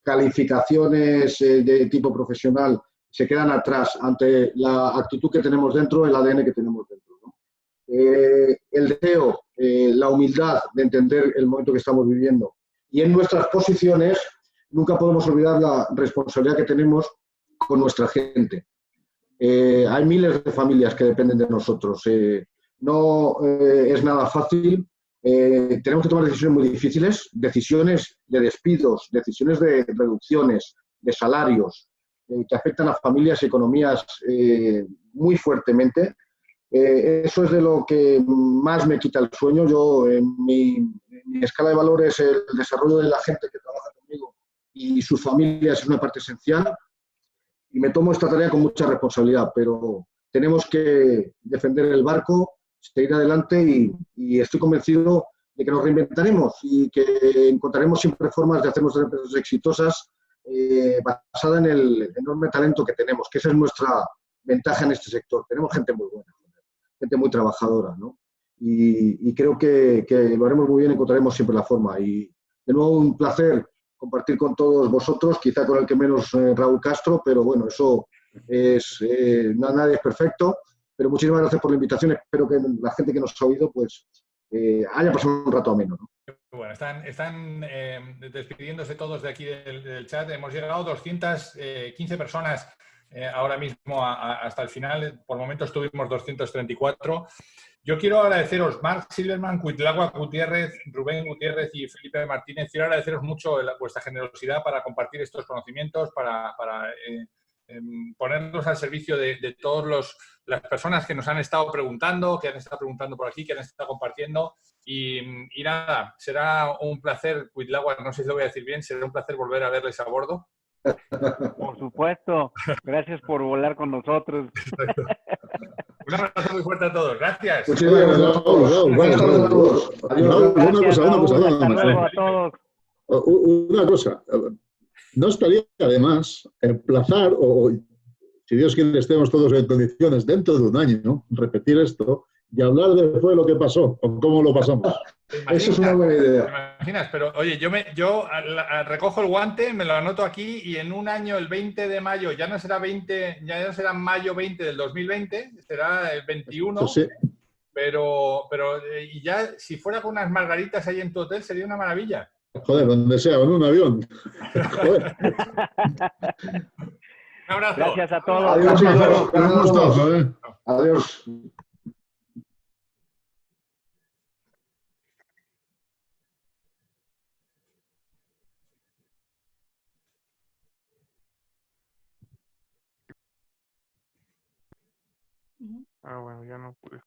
calificaciones de tipo profesional se quedan atrás ante la actitud que tenemos dentro, el ADN que tenemos dentro, ¿no? El deseo, la humildad de entender el momento que estamos viviendo. Y en nuestras posiciones nunca podemos olvidar la responsabilidad que tenemos con nuestra gente. Hay miles de familias que dependen de nosotros. No es nada fácil. Tenemos que tomar decisiones muy difíciles, decisiones de despidos, decisiones de reducciones, de salarios, que afectan a familias y economías muy fuertemente. Eso es de lo que más me quita el sueño. Yo, en mi escala de valores, el desarrollo de la gente que trabaja conmigo y sus familias es una parte esencial, y me tomo esta tarea con mucha responsabilidad, pero tenemos que defender el barco, seguir adelante, y estoy convencido de que nos reinventaremos y que encontraremos siempre formas de hacer nuestras empresas exitosas basada en el enorme talento que tenemos, que esa es nuestra ventaja en este sector. Tenemos gente muy buena, gente muy trabajadora, ¿no? y creo que lo haremos muy bien, encontraremos siempre la forma. Y de nuevo un placer compartir con todos vosotros, quizá con el que menos Raúl Castro, pero bueno, eso es, nadie es perfecto, pero muchísimas gracias por la invitación, espero que la gente que nos ha oído pues haya pasado un rato ameno, ¿no? Bueno, están despidiéndose todos de aquí del chat. Hemos llegado a 215 personas ahora mismo hasta el final. Por momentos tuvimos 234. Yo quiero agradeceros, Marc Silverman, Cuitlagua Gutiérrez, Rubén Gutiérrez y Felipe Martínez. Quiero agradeceros mucho vuestra generosidad para compartir estos conocimientos, para ponerlos al servicio de todas las personas que nos han estado preguntando, que han estado preguntando por aquí, que han estado compartiendo. Y nada, será un placer, Cuitlagua, no sé si lo voy a decir bien, será un placer volver a verles a bordo. Por supuesto. Gracias por volar con nosotros. Un abrazo muy fuerte a todos. Gracias. Muchísimas gracias a todos. Buenas tardes a todos. Adiós. Gracias, una Raúl. cosa, Hasta luego a todos. una cosa. No estaría además emplazar, o si Dios quiere estemos todos en condiciones dentro de un año, ¿no? Repetir esto y hablar de fue lo que pasó o cómo lo pasamos. Eso es una buena idea. ¿Te imaginas? Pero oye, yo recojo el guante, me lo anoto aquí y en un año, el 20 de mayo, ya no será mayo 20 del 2020, será el 21. Sí. Pero y ya si fuera con unas margaritas ahí en tu hotel sería una maravilla. Joder, donde sea, en un avión. Joder. Un abrazo. Gracias a todos. Adiós, chicos. Un gustazo, ¿eh? Adiós. Ah, bueno, ya no pude.